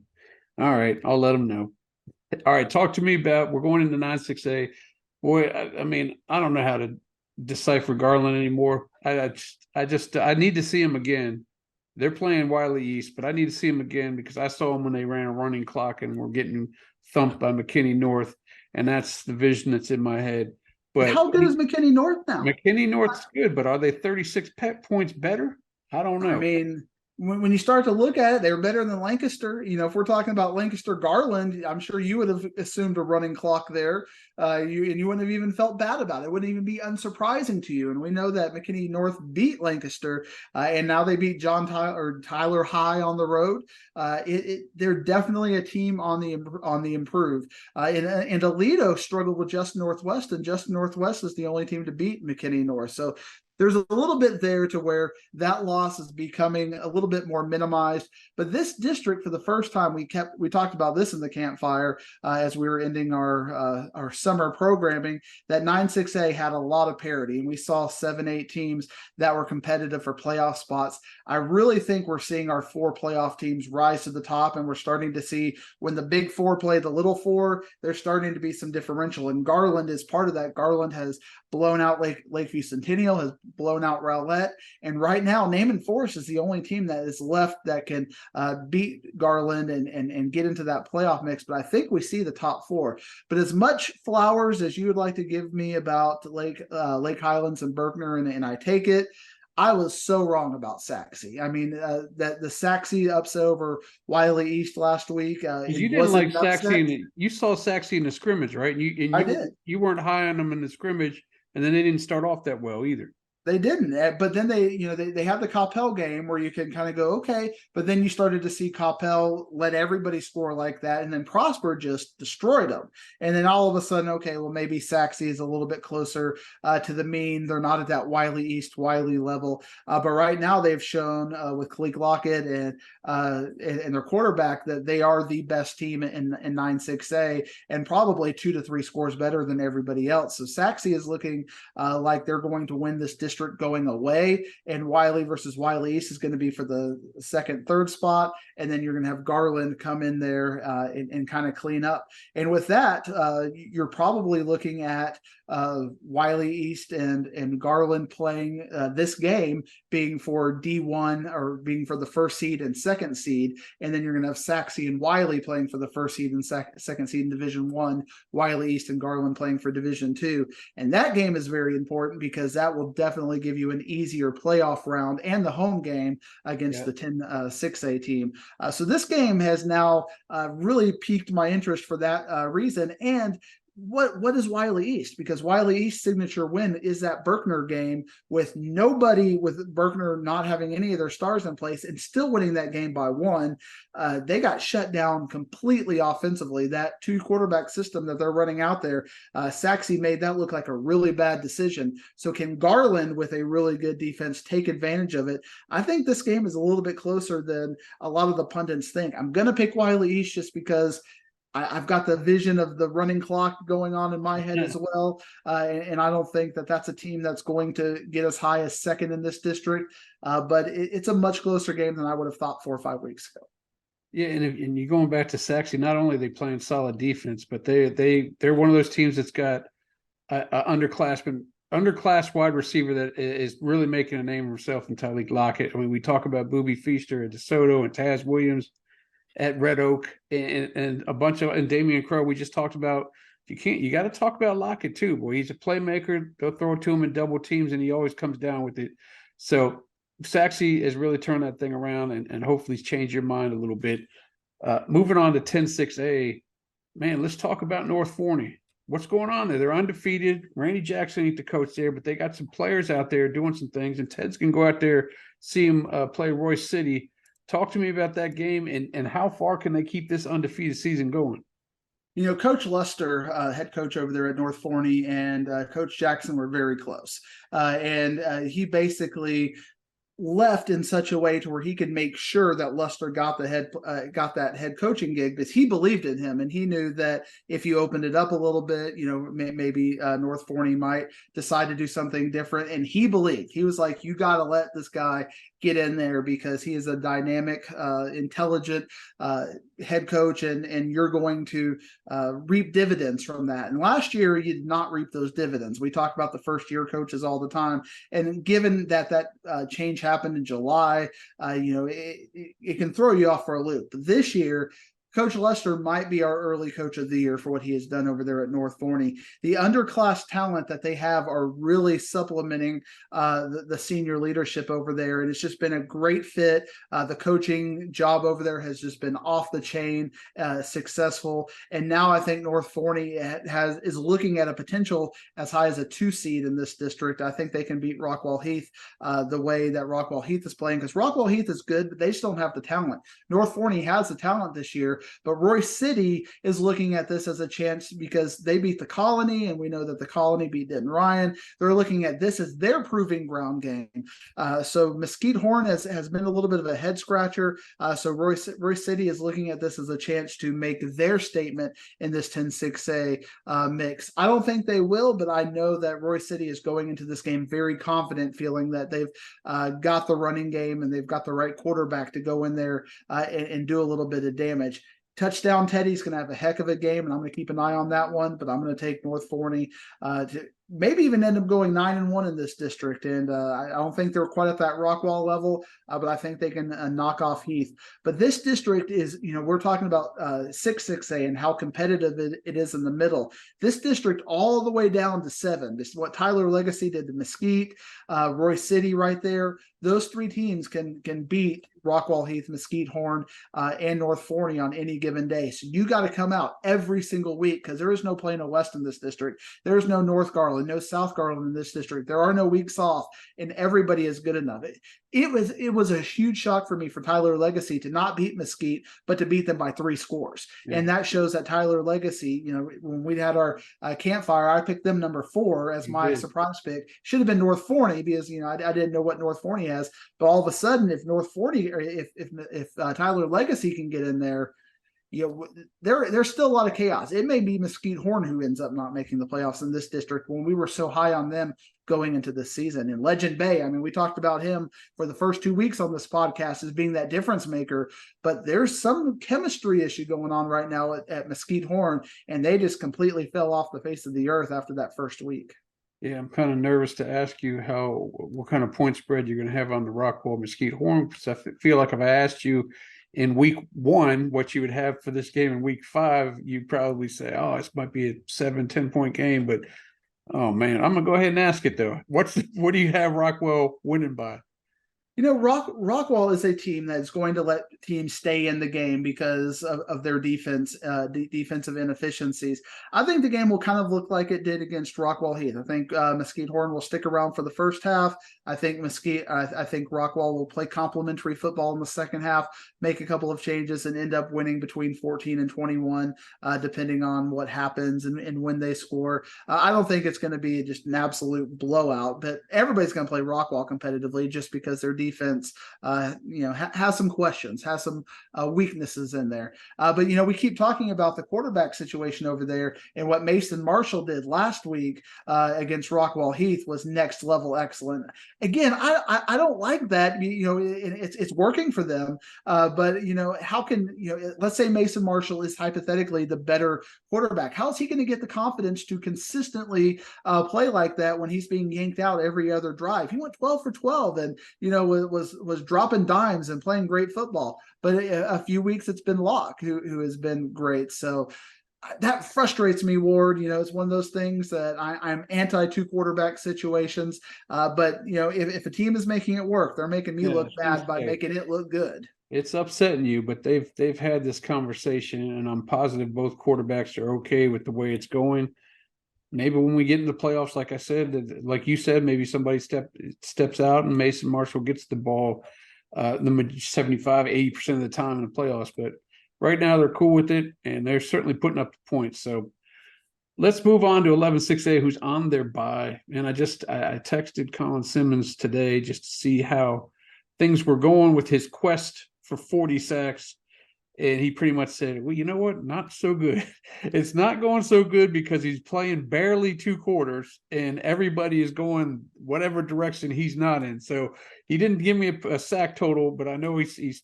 All right, I'll let them know. All right, talk to me about, we're going into 9-6A. Boy, I mean, I don't know how to decipher Garland anymore. I need to see him again. They're playing Wiley East, but I need to see him again because I saw them when they ran a running clock and were getting thumped by McKinney North, and that's the vision that's in my head. But how good is McKinney North now? McKinney North's good, but are they 36 points better? I don't know. I mean, when you start to look at it, they were better than Lancaster. You know, if we're talking about Lancaster Garland, I'm sure you would have assumed a running clock there. You wouldn't have even felt bad about it. It wouldn't even be unsurprising to you. And we know that McKinney North beat Lancaster, and now they beat Tyler High on the road. They're definitely a team on the improve. And Aledo struggled with Just Northwest, and Just Northwest is the only team to beat McKinney North. So there's a little bit there to where that loss is becoming a little bit more minimized. But this district, for the first time, we talked about this in the campfire as we were ending our summer programming, that 9-6A had a lot of parity, and we saw 7-8 teams that were competitive for playoff spots. I really think we're seeing our 4 playoff teams rise to the top, and we're starting to see when the big 4 play the little 4, there's starting to be some differential. And Garland is part of that. Garland has blown out Lakeview Centennial, has blown out Rowlett, and right now Naaman Forest is the only team that is left that can beat Garland and get into that playoff mix. But I think we see the top 4. But as much flowers as you would like to give me about Lake Highlands and Berkner, and I take it, I was so wrong about Saxe. I mean, that the Saxe upset over Wiley East last week. You didn't like Saxe. You saw Saxe in the scrimmage, right? I did. You weren't high on them in the scrimmage, and then they didn't start off that well either. They didn't, but then they have the Coppell game where you can kind of go, okay, but then you started to see Coppell let everybody score like that, and then Prosper just destroyed them. And then all of a sudden, okay, well, maybe Saxe is a little bit closer to the mean. They're not at that Wiley East, Wiley level. But right now they've shown with Kalik Lockett and their quarterback that they are the best team in 9-6A, and probably 2 to 3 scores better than everybody else. So Saxe is looking like they're going to win this district going away, and Wiley versus Wiley East is going to be for the 2nd, 3rd spot, and then you're going to have Garland come in there and kind of clean up. And with that, you're probably looking at Wiley East and Garland playing this game being for D1, or being for the 1st seed and 2nd seed, and then you're going to have Saxe and Wiley playing for the 1st seed and 2nd seed in Division 1, Wiley East and Garland playing for Division 2. And that game is very important because that will definitely give you an easier playoff round and the home game against the 10-6A team. So this game has now really piqued my interest for that reason. And what is Wiley East? Because Wiley East's signature win is that Berkner game with nobody, with Berkner not having any of their stars in place and still winning that game by 1. They got shut down completely offensively. That 2-quarterback system that they're running out there, Saxe made that look like a really bad decision. So can Garland, with a really good defense, take advantage of it? I think this game is a little bit closer than a lot of the pundits think. I'm going to pick Wiley East just because I've got the vision of the running clock going on in my head as well. And I don't think that that's a team that's going to get as high as 2nd in this district. But it's a much closer game than I would have thought 4 or 5 weeks ago. Yeah, and you're going back to Saxe, not only are they playing solid defense, but they're one of those teams that's got an underclass wide receiver that is really making a name for himself in Tyleek Lockett. I mean, we talk about Boobie Feaster at DeSoto and Taz Williams at Red Oak and a bunch of, and Damian Crow we just talked about. You got to talk about Lockett too, boy. He's a playmaker. They'll throw it to him in double teams, and he always comes down with it. So Saxe has really turned that thing around and hopefully changed your mind a little bit. Moving on to 10-6A, man, let's talk about North Forney. What's going on there? They're undefeated. Randy Jackson ain't the coach there, but they got some players out there doing some things, and Ted's can go out there, see him play Royce City. Talk to me about that game and how far can they keep this undefeated season going? You know, Coach Luster, head coach over there at North Forney, and Coach Jackson were very close. And he basically left in such a way to where he could make sure that Luster got that head coaching gig, because he believed in him and he knew that if you opened it up a little bit, maybe North Forney might decide to do something different. And he believed. He was like, you got to let this guy get in there because he is a dynamic, intelligent head coach, and you're going to reap dividends from that. And last year, you did not reap those dividends. We talk about the first year coaches all the time, and given that change happened in July, it can throw you off for a loop. But this year, Coach Lester might be our early coach of the year for what he has done over there at North Forney. The underclass talent that they have are really supplementing the senior leadership over there. And it's just been a great fit. The coaching job over there has just been off the chain, successful. And now I think North Forney is looking at a potential as high as a 2 seed in this district. I think they can beat Rockwall Heath the way that Rockwall Heath is playing, because Rockwall Heath is good, but they just don't have the talent. North Forney has the talent this year. But Royce City is looking at this as a chance because they beat the Colony, and we know that the Colony beat Denton Ryan. They're looking at this as their proving ground game. So Mesquite Horn has been a little bit of a head scratcher. So Royce City is looking at this as a chance to make their statement in this 10-6A mix. I don't think they will, but I know that Royce City is going into this game very confident, feeling that they've got the running game and they've got the right quarterback to go in there and do a little bit of damage. Touchdown Teddy's going to have a heck of a game, and I'm going to keep an eye on that one. But I'm going to take North Forney to maybe even end up going 9-1 in this district. And I don't think they're quite at that Rockwall level, but I think they can knock off Heath. But this district is, we're talking about 6-6A and how competitive it is in the middle. This district all the way down to 7. This is what Tyler Legacy did to Mesquite, Royce City right there. Those 3 teams can beat Rockwall Heath, Mesquite Horn, and North Forney on any given day. So you got to come out every single week, because there is no Plano West in this district. There is no North Garland, no South Garland in this district. There are no weeks off, and everybody is good enough. It was a huge shock for me for Tyler Legacy to not beat Mesquite, but to beat them by 3 scores. Yeah. And that shows that Tyler Legacy, when we had our campfire, I picked them number 4 as my surprise pick. Should have been North Forney, because I didn't know what North Forney has. But all of a sudden, if North Forney, or if Tyler Legacy can get in there, there's still a lot of chaos. It may be Mesquite Horn who ends up not making the playoffs in this district when we were so high on them going into this season. And Legend Bay, we talked about him for the first 2 weeks on this podcast as being that difference maker, but there's some chemistry issue going on right now at Mesquite Horn, and they just completely fell off the face of the earth after that first week. Yeah, I'm kind of nervous to ask you what kind of point spread you're going to have on the Rockwall Mesquite Horn, because I feel like if I asked you in week 1 what you would have for this game in week 5, you'd probably say, oh, this might be a 7-10 point game. But oh man, I'm gonna go ahead and ask it though. What do you have Rockwall winning by? Rockwall is a team that's going to let teams stay in the game because of their defense, defensive inefficiencies. I think the game will kind of look like it did against Rockwall Heath. I think Mesquite Horn will stick around for the first half. I think Rockwall will play complementary football in the second half, make a couple of changes, and end up winning between 14 and 21, depending on what happens and when they score. I don't think it's going to be just an absolute blowout, but everybody's going to play Rockwall competitively just because their defense, has some questions, has some weaknesses in there. But we keep talking about the quarterback situation over there, and what Mason Marshall did last week against Rockwall Heath was next level excellent. Again, I don't like that. It's working for them, but how can let's say Mason Marshall is hypothetically the better quarterback. How is he going to get the confidence to consistently play like that when he's being yanked out every other drive? He went 12 for 12 and was dropping dimes and playing great football. But a few weeks it's been Locke who has been great. So that frustrates me, Ward. It's one of those things that I'm anti 2 quarterback situations. But if a team is making it work, they're making me look bad by making it look good. It's upsetting you, but they've had this conversation, and I'm positive both quarterbacks are okay with the way it's going. Maybe when we get into the playoffs, like I said, like you said, maybe somebody steps out and Mason Marshall gets the ball the 75, 80% of the time in the playoffs. But right now they're cool with it, and they're certainly putting up the points. So let's move on to 11-6A, who's on their bye. And I texted Colin Simmons today just to see how things were going with his quest for 40 sacks. And he pretty much said, well, you know what? Not so good. It's not going so good because he's playing barely 2 quarters and everybody is going whatever direction he's not in. So he didn't give me a sack total, but I know he's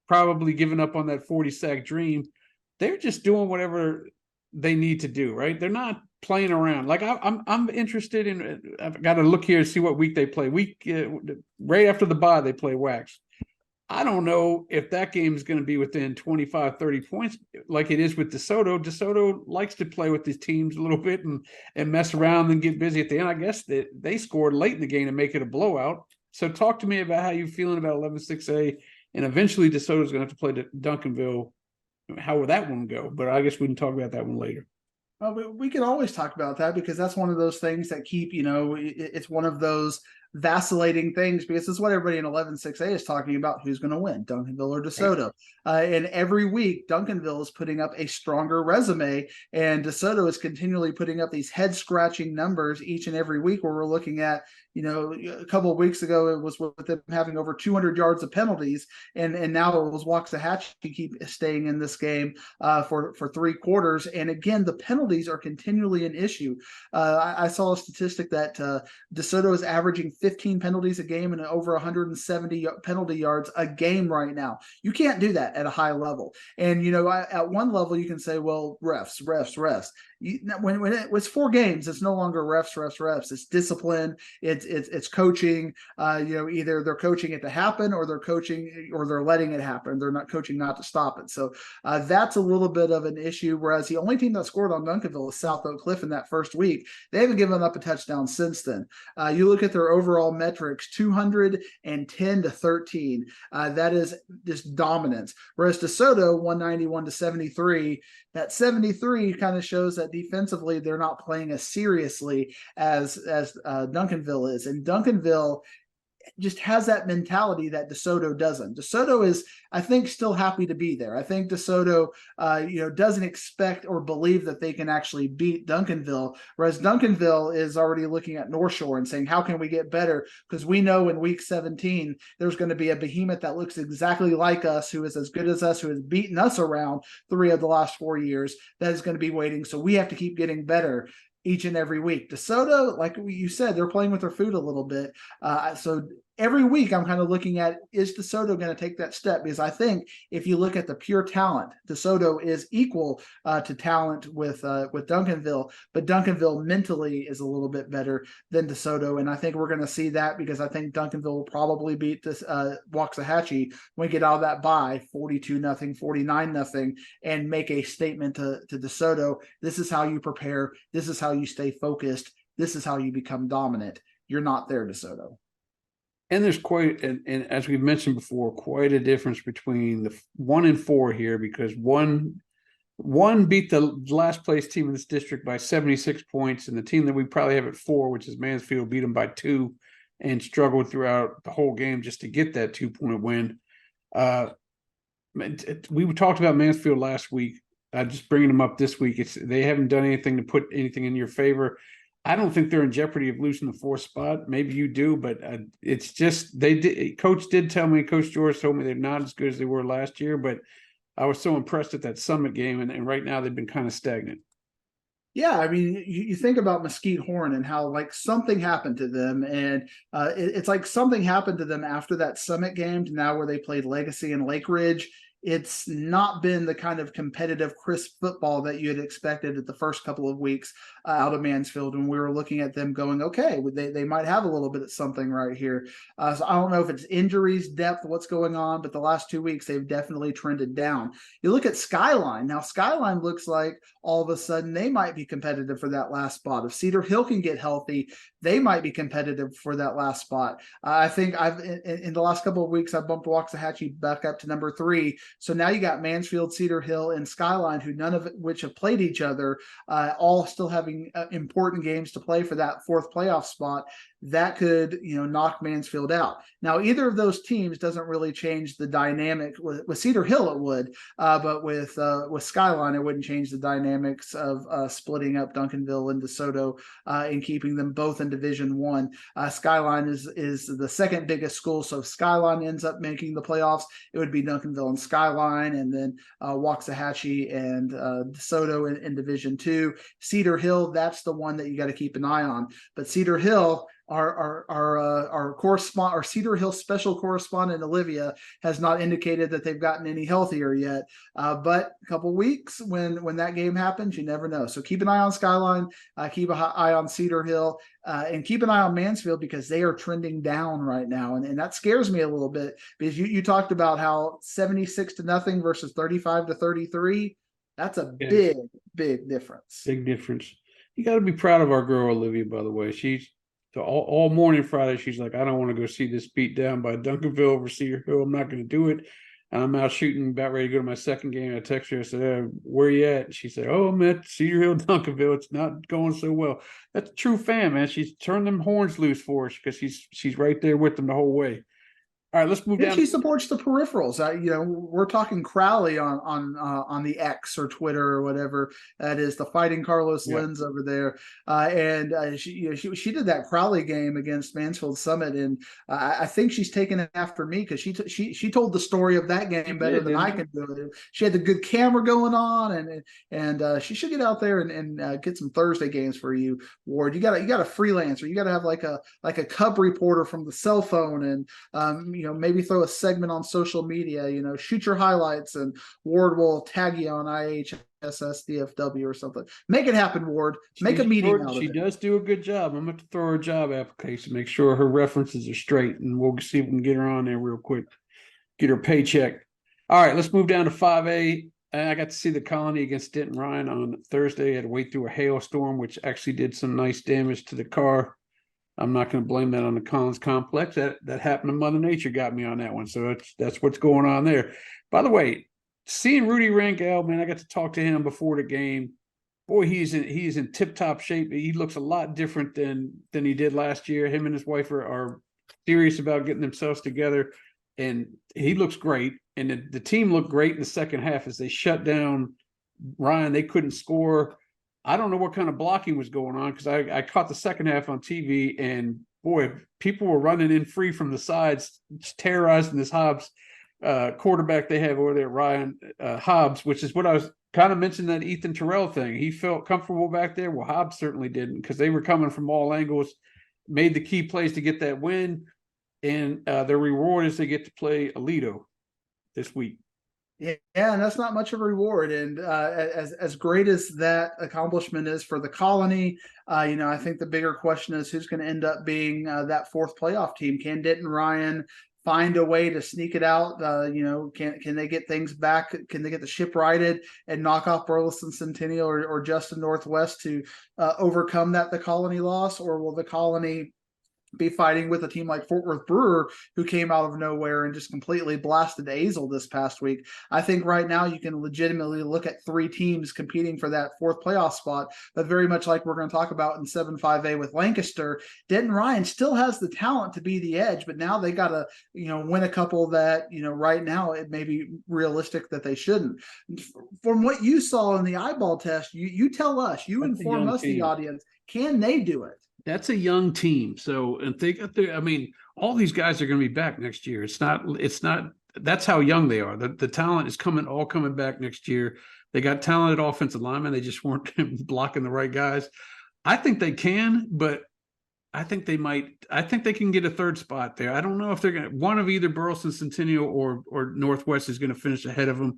probably given up on that 40 sack dream. They're just doing whatever they need to do, right? They're not playing around. Like I'm interested in. I've got to look here and see what week they play. Right after the bye, they play Wax. I don't know if that game is going to be within 25, 30 points like it is with DeSoto. DeSoto likes to play with his teams a little bit and mess around and get busy at the end. I guess they scored late in the game to make it a blowout. So talk to me about how you're feeling about 11-6A, and eventually DeSoto is going to have to play Duncanville. How will that one go? But I guess we can talk about that one later. Well, we can always talk about that because that's one of those things that keep, it's one of those vacillating things because it's what everybody in 11-6A is talking about. Who's going to win, Duncanville or DeSoto? And every week, Duncanville is putting up a stronger resume, and DeSoto is continually putting up these head-scratching numbers each and every week where we're looking at, a couple of weeks ago, it was with them having over 200 yards of penalties, and now it was Waxahachie keep staying in this game for 3 quarters. And again, the penalties are continually an issue. I saw a statistic that DeSoto is averaging 15 penalties a game and over 170 penalty yards a game right now. You can't do that at a high level. And, at one level, you can say, well, refs. When it was 4 games, it's no longer refs. It's discipline. It's coaching. Either they're coaching it to happen, or they're coaching, or they're letting it happen. They're not coaching not to stop it. So that's a little bit of an issue. Whereas the only team that scored on Duncanville is South Oak Cliff in that first week. They haven't given up a touchdown since then. You look at their overall metrics: 210-13. That is just dominance. Whereas DeSoto 191-73. That 73 kind of shows that defensively they're not playing as seriously as Duncanville is. And Duncanville just has that mentality that DeSoto doesn't. DeSoto is, I think, still happy to be there. I think DeSoto, doesn't expect or believe that they can actually beat Duncanville, whereas Duncanville is already looking at North Shore and saying, how can we get better? Because we know in week 17, there's going to be a behemoth that looks exactly like us, who is as good as us, who has beaten us around 3 of the last 4 years, that is going to be waiting. So we have to keep getting better each and every week. DeSoto, like you said, they're playing with their food a little bit. So every week I'm kind of looking at, is DeSoto going to take that step? Because I think if you look at the pure talent, DeSoto is equal to talent with Duncanville, but Duncanville mentally is a little bit better than DeSoto. And I think we're going to see that, because I think Duncanville will probably beat this Waxahachie when we get out of that bye 42-0, 49-0, and make a statement to DeSoto. This is how you prepare. This is how you stay focused. This is how you become dominant. You're not there, DeSoto. And there's quite, and as we've mentioned before, quite a difference between the 1 and 4 here, because one beat the last place team in this district by 76 points, and the team that we probably have at 4, which is Mansfield, beat them by 2 and struggled throughout the whole game just to get that 2-point win. We talked about Mansfield last week. Just bringing them up this week. They haven't done anything to put anything in your favor. I don't think they're in jeopardy of losing the 4th spot. Maybe you do, but it's just Coach did tell me, Coach George told me they're not as good as they were last year, but I was so impressed at that Summit game, and right now they've been kind of stagnant. Yeah, I mean, you think about Mesquite Horn and how like something happened to them, and it's like something happened to them after that Summit game to now where they played Legacy and Lake Ridge. It's not been the kind of competitive, crisp football that you had expected at the first couple of weeks out of Mansfield, when we were looking at them going, okay, they might have a little bit of something right here. So I don't know if it's injuries, depth, what's going on, but the last 2 weeks they've definitely trended down. You look at Skyline. Now, Skyline looks like all of a sudden they might be competitive for that last spot. If Cedar Hill can get healthy, they might be competitive for that last spot. I think in the last couple of weeks, I've bumped Waxahachie back up to number 3. So now you got Mansfield, Cedar Hill, and Skyline, who none of which have played each other, all still having important games to play for that 4th playoff spot. that could, knock Mansfield out. Now, either of those teams doesn't really change the dynamic. With Cedar Hill, it would, but with Skyline, it wouldn't change the dynamics of splitting up Duncanville and DeSoto and keeping them both in Division One. Skyline is the second biggest school, so if Skyline ends up making the playoffs, it would be Duncanville and Skyline, and then Waxahachie and DeSoto in Division Two. Cedar Hill, that's the one that you got to keep an eye on. But Cedar Hill, our correspondent, our Cedar Hill special correspondent Olivia has not indicated that they've gotten any healthier yet. But a couple weeks when that game happens, you never know. So keep an eye on Skyline, keep an eye on Cedar Hill, and keep an eye on Mansfield because they are trending down right now, and that scares me a little bit because you talked about how 76-0 versus 35-33. That's a big difference. Big difference. You got to be proud of our girl Olivia, by the way. She's all morning Friday. She's like, I don't want to go see this beat down by Duncanville over Cedar Hill. I'm not going to do it. And I'm out shooting, about ready to go to my second game. I text her. I said, where you at? And she said, oh, I'm at Cedar Hill, Duncanville. It's not going so well. That's a true fan, man. She's turned them horns loose for us because she's right there with them the whole way. All right, let's move down. She supports the peripherals. We're talking Crowley on the X or Twitter or whatever that is, the Fighting Carlos Lens over there, and she did that Crowley game against Mansfield Summit, and I think she's taken it after me because she told the story of that game better than I can do it. She had the good camera going on, and she should get out there and get some Thursday games for you, Ward. You got a freelancer. You got to have like a Cub reporter from the cell phone, and maybe throw a segment on social media, shoot your highlights, and Ward will tag you on IHSS DFW or something. Make it happen, Ward. Make a meeting out of it. She does do a good job. I'm going to throw her a job application, make sure her references are straight, and we'll see if we can get her on there real quick, get her paycheck. All right, let's move down to 5A. I got to see the Colony against Denton Ryan on Thursday. I had to wait through a hailstorm, which actually did some nice damage to the car. I'm not going to blame that on the Collins complex. That happened to Mother Nature, got me on that one. So that's what's going on there. By the way, seeing Rudy Rangel, man, I got to talk to him before the game. Boy, he's in tip-top shape. He looks a lot different than he did last year. Him and his wife are serious about getting themselves together, and he looks great. And the team looked great in the second half as they shut down Ryan. They couldn't score. I don't know what kind of blocking was going on because I caught the second half on TV, and boy, people were running in free from the sides, terrorizing this Hobbs quarterback they have over there, Ryan Hobbs, which is what I was kind of mentioning, that Ethan Terrell thing. He felt comfortable back there. Well, Hobbs certainly didn't because they were coming from all angles, made the key plays to get that win, and their reward is they get to play Alito this week. Yeah, and that's not much of a reward. And as great as that accomplishment is for the Colony, I think the bigger question is who's going to end up being that fourth playoff team. Can Denton Ryan find a way to sneak it out? Can they get things back? Can they get the ship righted and knock off Burleson Centennial or Justin Northwest to overcome the Colony loss? Or will the Colony be fighting with a team like Fort Worth Brewer, who came out of nowhere and just completely blasted Azle this past week? I think right now you can legitimately look at three teams competing for that fourth playoff spot, but very much like we're going to talk about in 7-5A with Lancaster, Denton Ryan still has the talent to be the edge, but now they got to, win a couple that, right now it may be realistic that they shouldn't. From what you saw in the eyeball test, you tell us, you inform us, the audience, can they do it? That's a young team. So, and they got there. I mean, all these guys are going to be back next year. It's not, that's how young they are. The talent is all coming back next year. They got talented offensive linemen. They just weren't blocking the right guys. I think they can, but I think they can get a third spot there. I don't know if they're going to, one of either Burleson Centennial or Northwest is going to finish ahead of them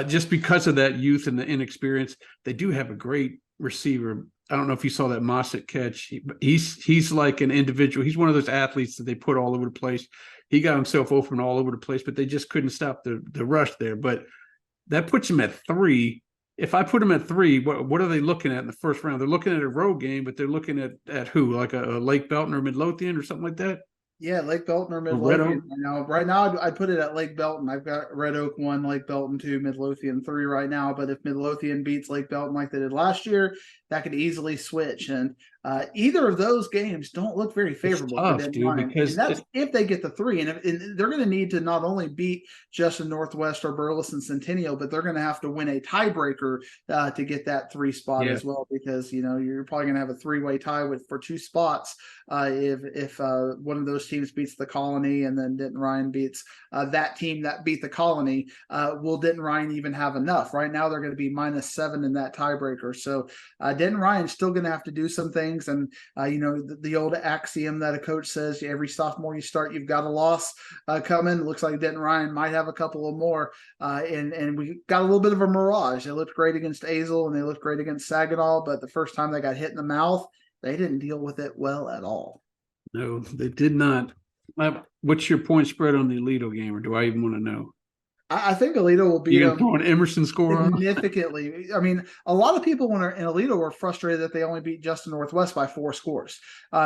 just because of that youth and the inexperience. They do have a great receiver. I don't know if you saw that Mossick catch. He's like an individual. He's one of those athletes that they put all over the place. He got himself open all over the place, but they just couldn't stop the rush there. But that puts him at 3. If I put him at 3, what are they looking at in the first round? They're looking at a road game, but they're looking at who? Like a Lake Belton or Midlothian or something like that? Yeah, Lake Belton or Midlothian. Right now, I'd put it at Lake Belton. I've got Red Oak 1, Lake Belton 2, Midlothian 3 right now. But if Midlothian beats Lake Belton like they did last year, that could easily switch. And either of those games don't look very favorable for tough, Denton dude, Ryan. because And that's if they get the 3. And they're going to need to not only beat Justin Northwest or Burleson Centennial, but they're going to have to win a tiebreaker to get that 3 spot as well, because you're probably going to have a 3-way tie for 2 spots if one of those teams beats the Colony and then Denton Ryan beats that team that beat the Colony. Will Denton Ryan even have enough? Right now they're going to be -7 in that tiebreaker. So Denton Ryan's still going to have to do some things. And the old axiom that a coach says, every sophomore you start, you've got a loss coming. Looks like Denton Ryan might have a couple of more. And we got a little bit of a mirage. They looked great against Azle and they looked great against Saginaw, but the first time they got hit in the mouth, they didn't deal with it well at all. No, they did not. What's your point spread on the Alito game, or do I even want to know? I think Alito will beat You them throw an Emerson score on? significantly. I mean, a lot of people when in Alito were frustrated that they only beat Justin Northwest by 4 scores.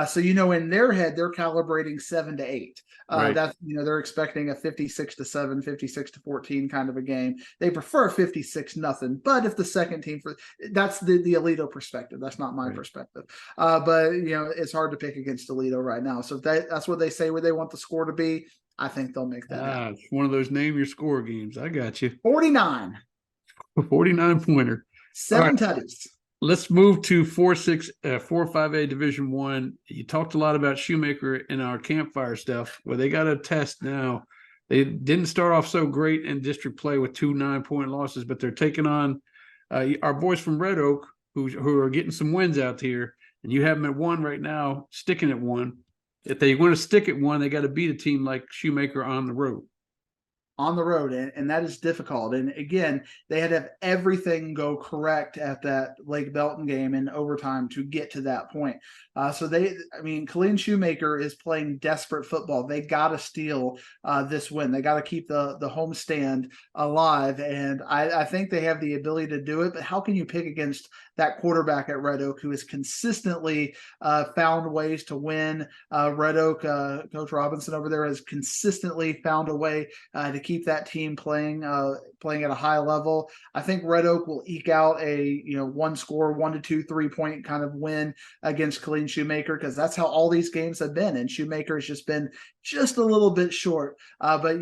So in their head, they're calibrating 7 to 8. Right. That's they're expecting a 56-7, 56-14 kind of a game. They prefer 56-0. But if the second team that's the Alito perspective. That's not my perspective. But it's hard to pick against Alito right now. So if that's what they say where they want the score to be, I think they'll make that happen. It's one of those name your score games. I got you. 49. 49-pointer. 7 tutties. Let's move to 4-5A Division 1. You talked a lot about Shoemaker in our campfire stuff. Well, they got a test now. They didn't start off so great in district play with 2 9-point losses, but they're taking on our boys from Red Oak who are getting some wins out here. And you have them at 1 right now, sticking at 1. If they want to stick at 1, they got to beat a team like Shoemaker on the road. On the road, and that is difficult. And again, they had to have everything go correct at that Lake Belton game in overtime to get to that point. Killeen Shoemaker is playing desperate football. They got to steal this win. They got to keep the homestand alive, and I think they have the ability to do it. But how can you pick against that quarterback at Red Oak who has consistently found ways to win? Red Oak, Coach Robinson over there has consistently found a way to keep that team playing at a high level. I think Red Oak will eke out a 1 score, 1 to 2 3-point kind of win against Killeen Shoemaker, because that's how all these games have been. And Shoemaker has just been just a little bit short. But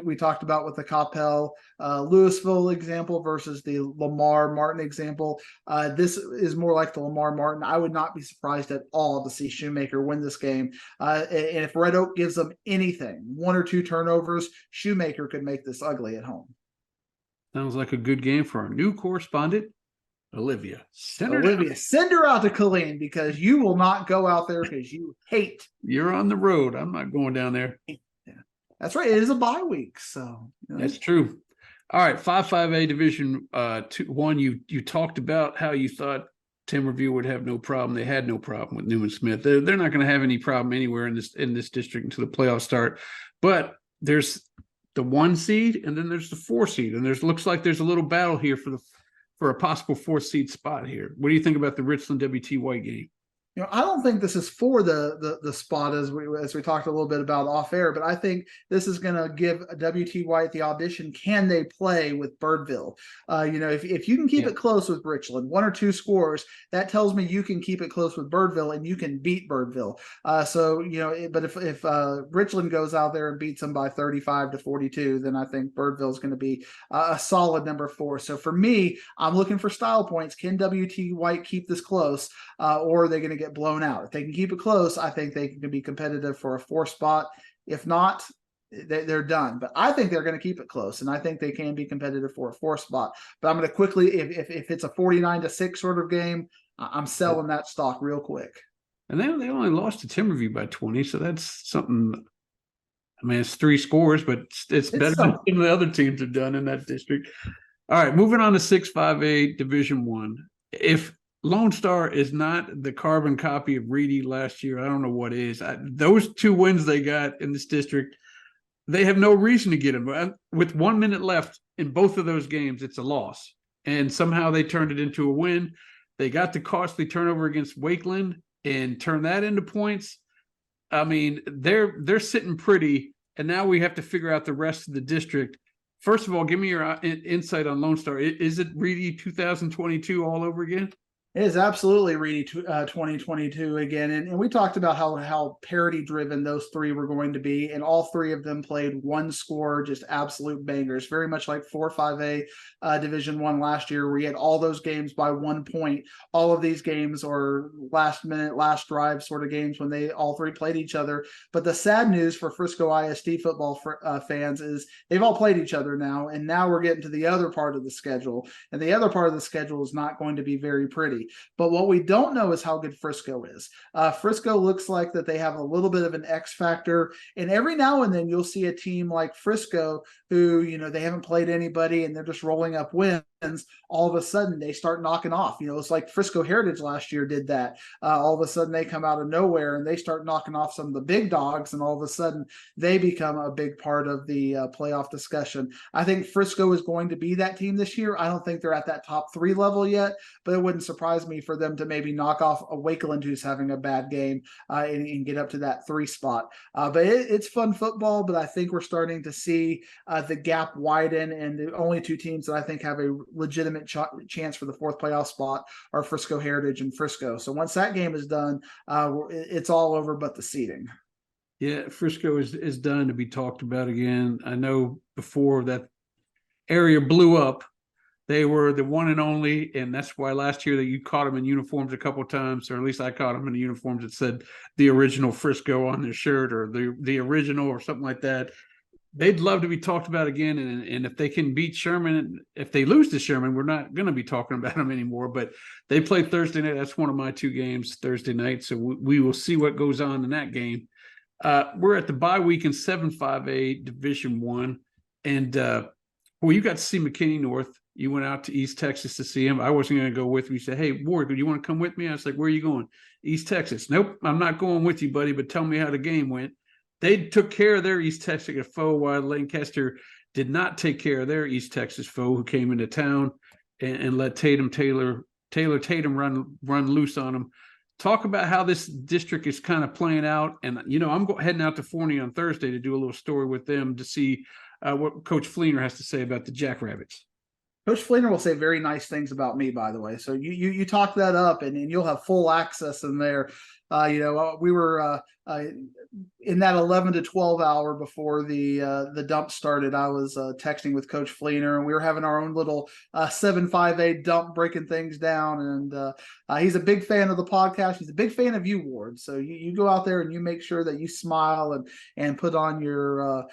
we talked about with the Coppell Louisville example versus the Lamar Martin example. This is more like the Lamar Martin. I would not be surprised at all to see Shoemaker win this game. And if Red Oak gives them anything, 1 or 2 turnovers, Shoemaker could make this ugly at home. Sounds like a good game for our new correspondent, Olivia. Send her out to Killeen, because you will not go out there because you hate. You're on the road. I'm not going down there. Yeah, that's right. It is a bye week, so that's true. All right, 5-5A Division 1. You talked about how you thought Timberview would have no problem. They had no problem with Newman Smith. They're not going to have any problem anywhere in this district until the playoffs start. But there's the 1 seed, and then there's the 4 seed, and looks like there's a little battle here for a possible 4th seed spot here. What do you think about the Richland WT White game? I don't think this is for the spot as we talked a little bit about off air, but I think this is going to give WT White the audition. Can they play with Birdville? If you can keep it close with Richland, 1 or 2 scores, that tells me you can keep it close with Birdville and you can beat Birdville. But if Richland goes out there and beats them by 35-42, then I think Birdville is going to be a solid number 4. So for me, I'm looking for style points. Can WT White keep this close, or are they going to get blown out? If they can keep it close, I think they can be competitive for a 4 spot. If not, they're done. But I think they're going to keep it close, and I think they can be competitive for a 4 spot. But I'm going to quickly, if it's a 49-6 sort of game, I'm selling that stock real quick. And they only lost to Timberview by 20, so that's something. I mean, it's 3 scores, but it's better than the other teams have done in that district. All right, moving on to 6-5A Division 1. If Lone Star is not the carbon copy of Reedy last year, I don't know what is. Those 2 wins they got in this district, they have no reason to get them. With 1 minute left in both of those games, it's a loss. And somehow they turned it into a win. They got the costly turnover against Wakeland and turned that into points. I mean, they're sitting pretty, and now we have to figure out the rest of the district. First of all, give me your insight on Lone Star. Is it Reedy 2022 all over again? It is absolutely Reedy 2022 again. And we talked about how parity driven those three were going to be. And all three of them played one score, just absolute bangers, very much like 4-5A Division One last year, where you had all those games by 1 point. All of these games are last minute, last drive sort of games when they all three played each other. But the sad news for Frisco ISD football fans is they've all played each other now. And now we're getting to the other part of the schedule. And the other part of the schedule is not going to be very pretty. But what we don't know is how good Frisco is. Frisco looks like that they have a little bit of an X factor, and every now and then you'll see a team like Frisco who, they haven't played anybody and they're just rolling up wins. All of a sudden they start knocking off. It's like Frisco Heritage last year did that. All of a sudden they come out of nowhere and they start knocking off some of the big dogs, and all of a sudden they become a big part of the playoff discussion. I think Frisco is going to be that team this year. I don't think they're at that top 3 level yet, but it wouldn't surprise me for them to maybe knock off a Wakeland who's having a bad game and get up to that 3 spot. But it's fun football, but I think we're starting to see the gap widen, and the only 2 teams that I think have a legitimate chance for the 4th playoff spot are Frisco Heritage and Frisco. So once that game is done, it's all over but the seeding. Yeah, Frisco is done to be talked about again. I know before that area blew up, they were the one and only, and that's why last year that you caught them in uniforms a couple of times, or at least I caught them in the uniforms that said the original Frisco on their shirt, or the original or something like that. They'd love to be talked about again, and if they can beat Sherman, if they lose to Sherman, we're not going to be talking about them anymore. But they play Thursday night. That's one of my 2 games Thursday night, so we will see what goes on in that game. We're at the bye week in 7-5A Division One, and you got to see McKinney North. You went out to East Texas to see him. I wasn't going to go with him. You said, "Hey, Ward, do you want to come with me?" I was like, "Where are you going?" "East Texas." "Nope, I'm not going with you, buddy, but tell me how the game went." They took care of their East Texas foe, while Lancaster did not take care of their East Texas foe, who came into town and let Taylor run loose on them. Talk about how this district is kind of playing out. And, I'm heading out to Forney on Thursday to do a little story with them to see what Coach Fleener has to say about the Jackrabbits. Coach Fleener will say very nice things about me, by the way. So you talk that up, and you'll have full access in there. We were in that 11 to 12 hour before the dump started. I was texting with Coach Fleener, and we were having our own little 7-5A dump, breaking things down. And he's a big fan of the podcast. He's a big fan of you, Ward. So you go out there and you make sure that you smile and put on your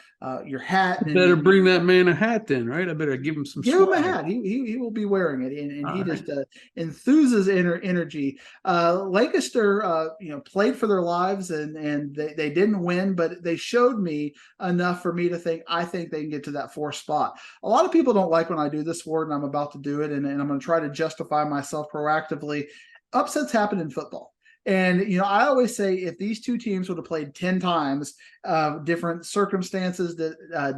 hat. And better bring that man a hat then, right? I better give him some. Give him a hat. He will be wearing it, and he just enthuses energy. Lancaster, played for their lives, and they didn't win, but they showed me enough for me to think I think they can get to that 4th spot. A lot of people don't like when I do this, Ward, and I'm about to do it, and I'm going to try to justify myself proactively. Upsets happen in football. And, I always say if these 2 teams would have played 10 times, different circumstances,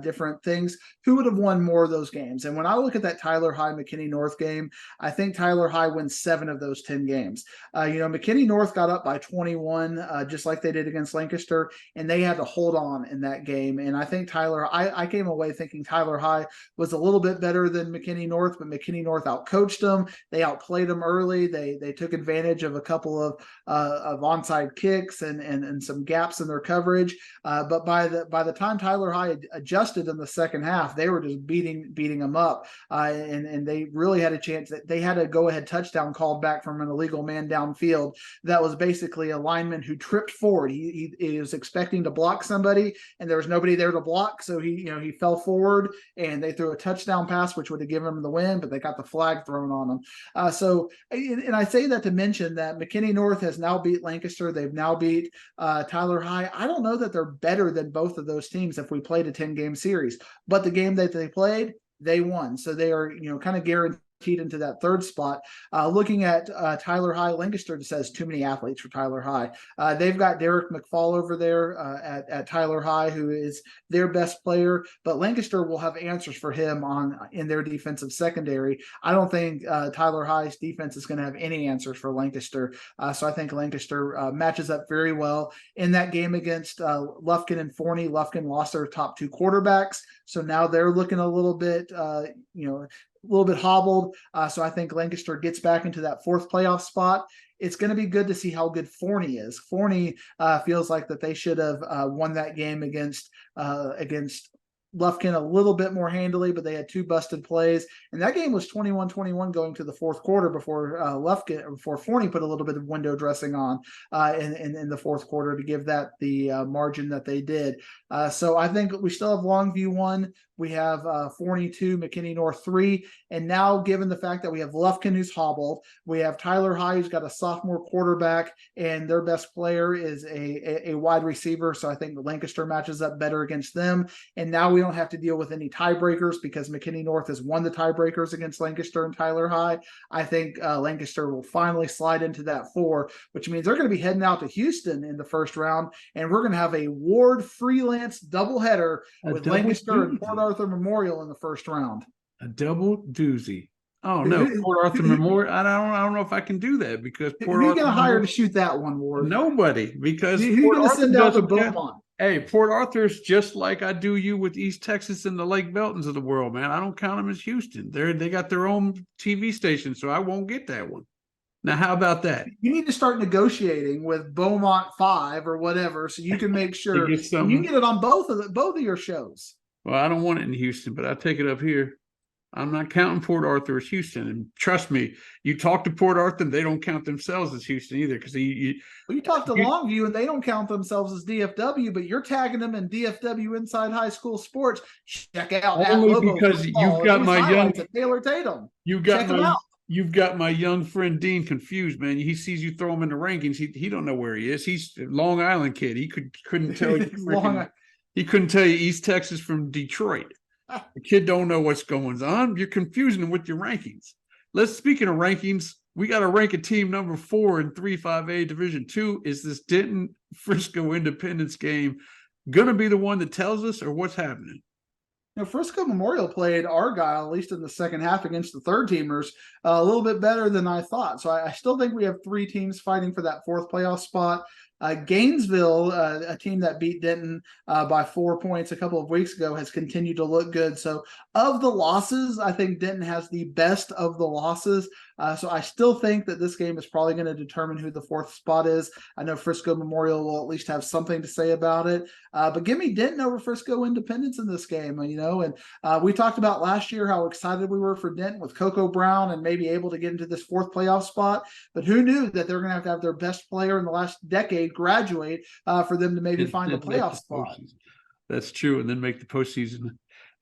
different things, who would have won more of those games? And when I look at that Tyler High McKinney North game, I think Tyler High wins 7 of those 10 games. McKinney North got up by 21, just like they did against Lancaster, and they had to hold on in that game. And I think I came away thinking Tyler High was a little bit better than McKinney North, but McKinney North outcoached them. They outplayed them early. They took advantage of a couple of onside kicks and some gaps in their coverage. But by the time Tyler High had adjusted in the second half, they were just beating them up, and they really had a chance. That they had a go-ahead touchdown called back from an illegal man downfield. That was basically a lineman who tripped forward. He was expecting to block somebody, and there was nobody there to block, so he fell forward, and they threw a touchdown pass, which would have given them the win, but they got the flag thrown on them. And I say that to mention that McKinney North has now beat Lancaster. They've now beat Tyler High. I don't know that they're better than both of those teams if we played a 10-game series, but the game that they played, they won. So they are, kind of guaranteed into that 3rd spot. Looking at Tyler High, Lancaster just has too many athletes for Tyler High. They've got Derek McFall over there at Tyler High, who is their best player, but Lancaster will have answers for him in their defensive secondary. I don't think Tyler High's defense is going to have any answers for Lancaster. So I think Lancaster matches up very well in that game against Lufkin and Forney. Lufkin lost their top 2 quarterbacks, so now they're looking a little bit, little bit hobbled. So I think Lancaster gets back into that fourth playoff spot. It's going to be good to see how good Forney is. Forney feels like that they should have won that game against Lufkin a little bit more handily, but they had two busted plays. And that game was 21-21 going to the fourth quarter before Forney put a little bit of window dressing on in the fourth quarter to give that the margin that they did. So I think we still have Longview 1. We have Forney 2, McKinney North 3. And now, given the fact that we have Lufkin who's hobbled, we have Tyler High who's got a sophomore quarterback, and their best player is a wide receiver. So I think Lancaster matches up better against them. And now we don't have to deal with any tiebreakers because McKinney North has won the tiebreakers against Lancaster and Tyler High. I think Lancaster will finally slide into that 4, which means they're going to be heading out to Houston in the first round. And we're going to have a Ward Freelance doubleheader with Lancaster and Port Arthur Memorial in the first round. A double doozy. Oh no, Port Arthur Memorial. I don't know if I can do that because Port Arthur. Who's going to hire to shoot that one, Ward? Nobody, because who's going to send out to Beaumont? Hey, Port Arthur's just like I do you with East Texas and the Lake Beltons of the world, man. I don't count them as Houston. They got their own TV station, so I won't get that one. Now, how about that? You need to start negotiating with Beaumont 5 or whatever, so you can make sure you get it on both of your shows. Well, I don't want it in Houston, but I'll take it up here. I'm not counting Port Arthur as Houston, and trust me, you talk to Port Arthur, they don't count themselves as Houston either. Because you talk to Longview, and they don't count themselves as DFW, but you're tagging them in DFW Inside High School Sports. Check out only because you've got my young Taylor Tatum. You've got my young friend Dean confused, man. He sees you throw him in the rankings. He don't know where he is. He's a Long Island kid. He couldn't tell you. He couldn't tell you East Texas from Detroit. The kid don't know what's going on. You're confusing him with your rankings. Speaking of rankings, we got to rank a team number 4 in 3-5A Division II. Is this Denton Frisco Independence game going to be the one that tells us, or what's happening? Frisco Memorial played Argyle, at least in the second half, against the third teamers, a little bit better than I thought. So I still think we have 3 teams fighting for that 4th playoff spot. Gainesville, a team that beat Denton by 4 points a couple of weeks ago, has continued to look good. So of the losses, I think Denton has the best of the losses. So I still think that this game is probably going to determine who the 4th spot is. I know Frisco Memorial will at least have something to say about it. But give me Denton over Frisco Independence in this game, And we talked about last year how excited we were for Denton with Coco Brown and maybe able to get into this 4th playoff spot. But who knew that they're going to have their best player in the last decade graduate for them to maybe find a playoff spot. That's true. And then make the postseason.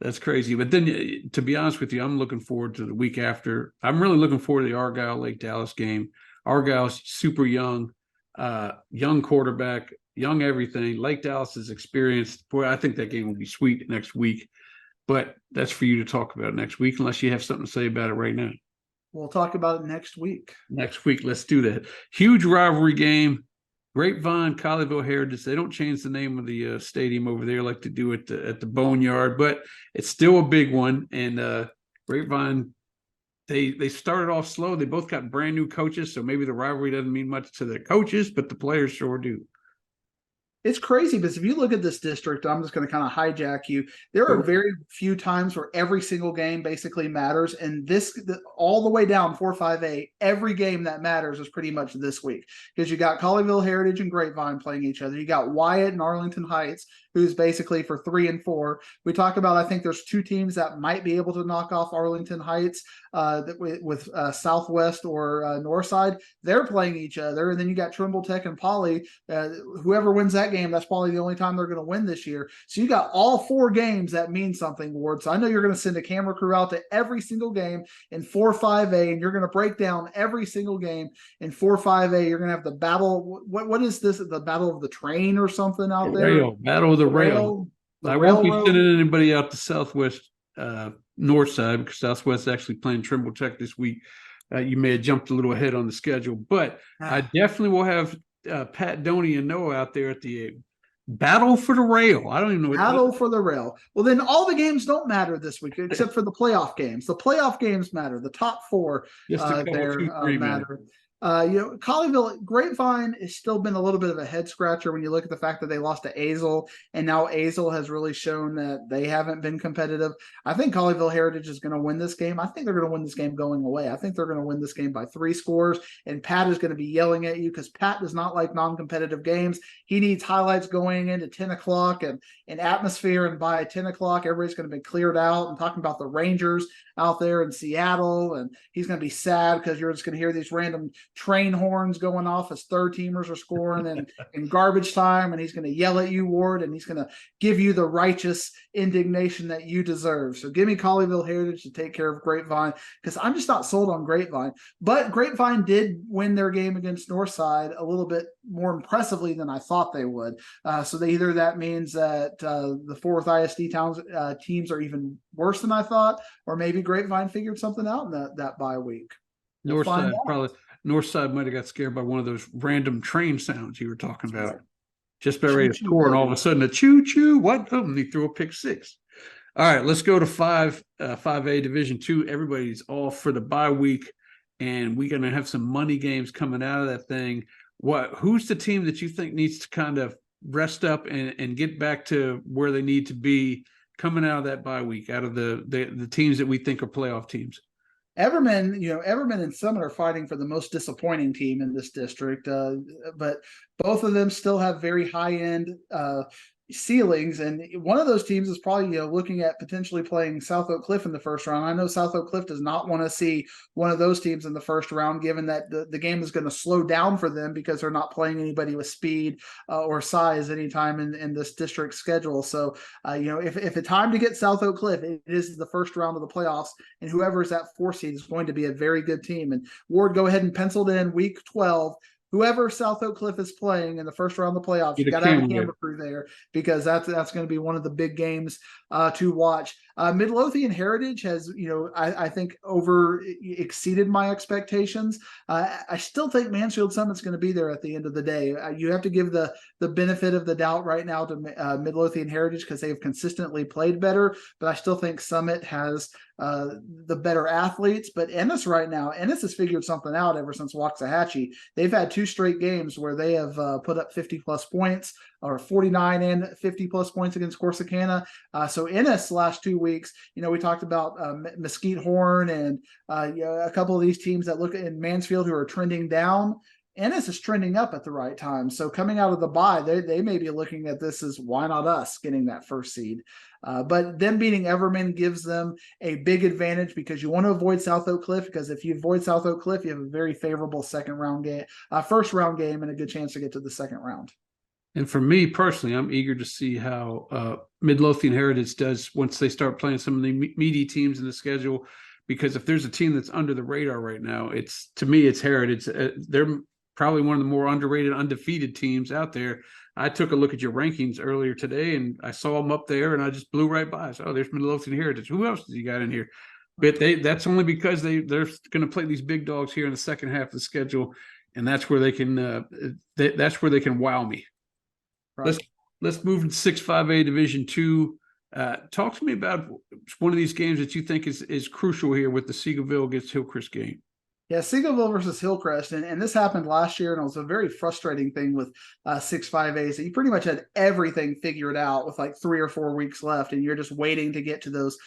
That's crazy. But then, to be honest with you, I'm looking forward to the week after. I'm really looking forward to the Argyle Lake Dallas game. Argyle's super young, young quarterback, young everything. Lake Dallas is experienced. Boy, I think that game will be sweet next week. But that's for you to talk about next week, unless you have something to say about it right now. We'll talk about it next week. Next week, let's do that. Huge rivalry game. Grapevine, Colleyville Heritage. They don't change the name of the stadium over there like they do at the Boneyard, but it's still a big one. And Grapevine, they started off slow. They both got brand new coaches, so maybe the rivalry doesn't mean much to the coaches, but the players sure do. It's crazy because if you look at this district, I'm just going to kind of hijack you. There are very few times where every single game basically matters. And all the way down 4-5A, every game that matters is pretty much this week because you got Colleyville Heritage and Grapevine playing each other. You got Wyatt and Arlington Heights, who's basically for 3 and 4. We talk about, I think there's 2 teams that might be able to knock off Arlington Heights with Southwest or Northside. They're playing each other. And then you got Trimble Tech and Poly. Whoever wins that game, that's probably the only time they're going to win this year. So you got all 4 games that mean something, Ward. So I know you're going to send a camera crew out to every single game in 4-5A, and you're going to break down every single game in 4-5A. You're going to have the battle. What is this? The battle of the train or something out there? Battle of the rail. I won't be sending anybody out to Southwest North Side because Southwest is actually playing Trimble Tech this week. You may have jumped a little ahead on the schedule, but I definitely will have Pat Doney and Noah out there at the Battle for the Rail. I don't even know. Battle for the Rail. Well, then all the games don't matter this week except for the playoff games. The playoff games matter. The top 4 matter. Colleyville Grapevine has still been a little bit of a head scratcher when you look at the fact that they lost to Azle, and now Azle has really shown that they haven't been competitive. I think Colleyville Heritage is going to win this game. I think they're going to win this game going away. I think they're going to win this game by 3 scores, and Pat is going to be yelling at you because Pat does not like non-competitive games. He needs highlights going into 10 o'clock and an atmosphere, and by 10 o'clock, everybody's going to be cleared out and talking about the Rangers out there in Seattle, and he's going to be sad because you're just going to hear these random train horns going off as third teamers are scoring and in garbage time, and he's going to yell at you, Ward, and he's going to give you the righteous indignation that you deserve. So give me Colleyville Heritage to take care of Grapevine, because I'm just not sold on Grapevine. But Grapevine did win their game against Northside a little bit more impressively than I thought they would. So either that means that the Fort Worth ISD towns teams are even worse than I thought, or maybe Grapevine figured something out in that bye week. Northside might have got scared by one of those random train sounds you were talking about. Right. Just about ready to score, and all of a sudden a choo-choo, what? Oh, and he threw a pick 6. All right, let's go to 5A Division 2. Everybody's off for the bye week, and we're going to have some money games coming out of that thing. Who's the team that you think needs to kind of rest up and get back to where they need to be coming out of that bye week, out of the teams that we think are playoff teams? Everman and Summit are fighting for the most disappointing team in this district, but both of them still have very high-end ceilings, and one of those teams is probably looking at potentially playing South Oak Cliff in the first round. I know South Oak Cliff does not want to see one of those teams in the first round, given that the game is going to slow down for them because they're not playing anybody with speed or size anytime in this district schedule. So if it's time to get South Oak Cliff, it is the first round of the playoffs, and whoever is that 4 seed is going to be a very good team. And Ward, go ahead and penciled in week 12. Whoever South Oak Cliff is playing in the first round of the playoffs, you got to have a camera crew there, because that's going to be one of the big games to watch. Midlothian Heritage has, I think exceeded my expectations. I still think Mansfield Summit's going to be there at the end of the day. You have to give the benefit of the doubt right now to Midlothian Heritage because they've consistently played better, but I still think Summit has the better athletes. But Ennis right now, has figured something out ever since Waxahachie. They've had 2 straight games where they have put up 50-plus points, or 49 and 50-plus points against Corsicana. So Ennis last 2 weeks, we talked about Mesquite Horn and a couple of these teams that look in Mansfield who are trending down. Ennis is trending up at the right time. So coming out of the bye, they may be looking at this as, why not us getting that first seed? But them beating Everman gives them a big advantage, because you want to avoid South Oak Cliff, because if you avoid South Oak Cliff, you have a very favorable first round game and a good chance to get to the second round. And for me personally, I'm eager to see how Midlothian Heritage does once they start playing some of the meaty teams in the schedule. Because if there's a team that's under the radar right now, it's Heritage. They're probably one of the more underrated, undefeated teams out there. I took a look at your rankings earlier today, and I saw them up there, and I just blew right by. So, there's Midlothian Heritage. Who else has he got in here? But that's only because they're going to play these big dogs here in the second half of the schedule, and that's where they can wow me. Right. Let's move to 6-5A Division 2. Talk to me about one of these games that you think is crucial here with the Seagoville against Hillcrest game. Yeah, Seagoville versus Hillcrest, and this happened last year, and it was a very frustrating thing with 6-5A. So you pretty much had everything figured out with like 3 or 4 weeks left, and you're just waiting to get to those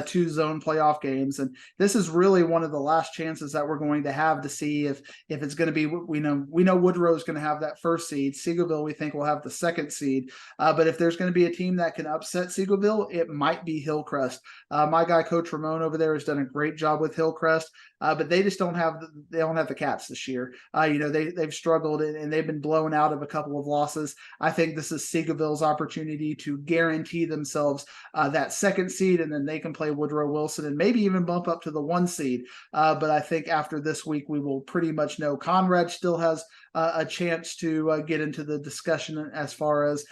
2 zone playoff games. And this is really one of the last chances that we're going to have to see if it's going to be. We know Woodrow is going to have that first seed. Seagoville, we think, will have the second seed. But if there's going to be a team that can upset Seagoville, it might be Hillcrest. My guy, Coach Ramon over there, has done a great job with Hillcrest, but they just don't have the Cats this year. They've struggled and they've been blown out of a couple of losses. I think this is Seagoville's opportunity to guarantee themselves that second seed, and then they can play Woodrow Wilson and maybe even bump up to the 1 seed. But I think after this week, we will pretty much know. Conrad still has a chance to get into the discussion as far as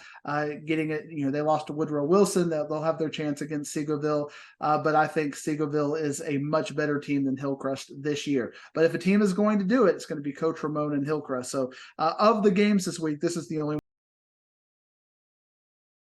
getting it. They lost to Woodrow Wilson. They'll have their chance against Seagoville. But I think Seagoville is a much better team than Hillcrest this year. But if a team is going to do it, it's going to be Coach Ramon and Hillcrest. So of the games this week, this is the only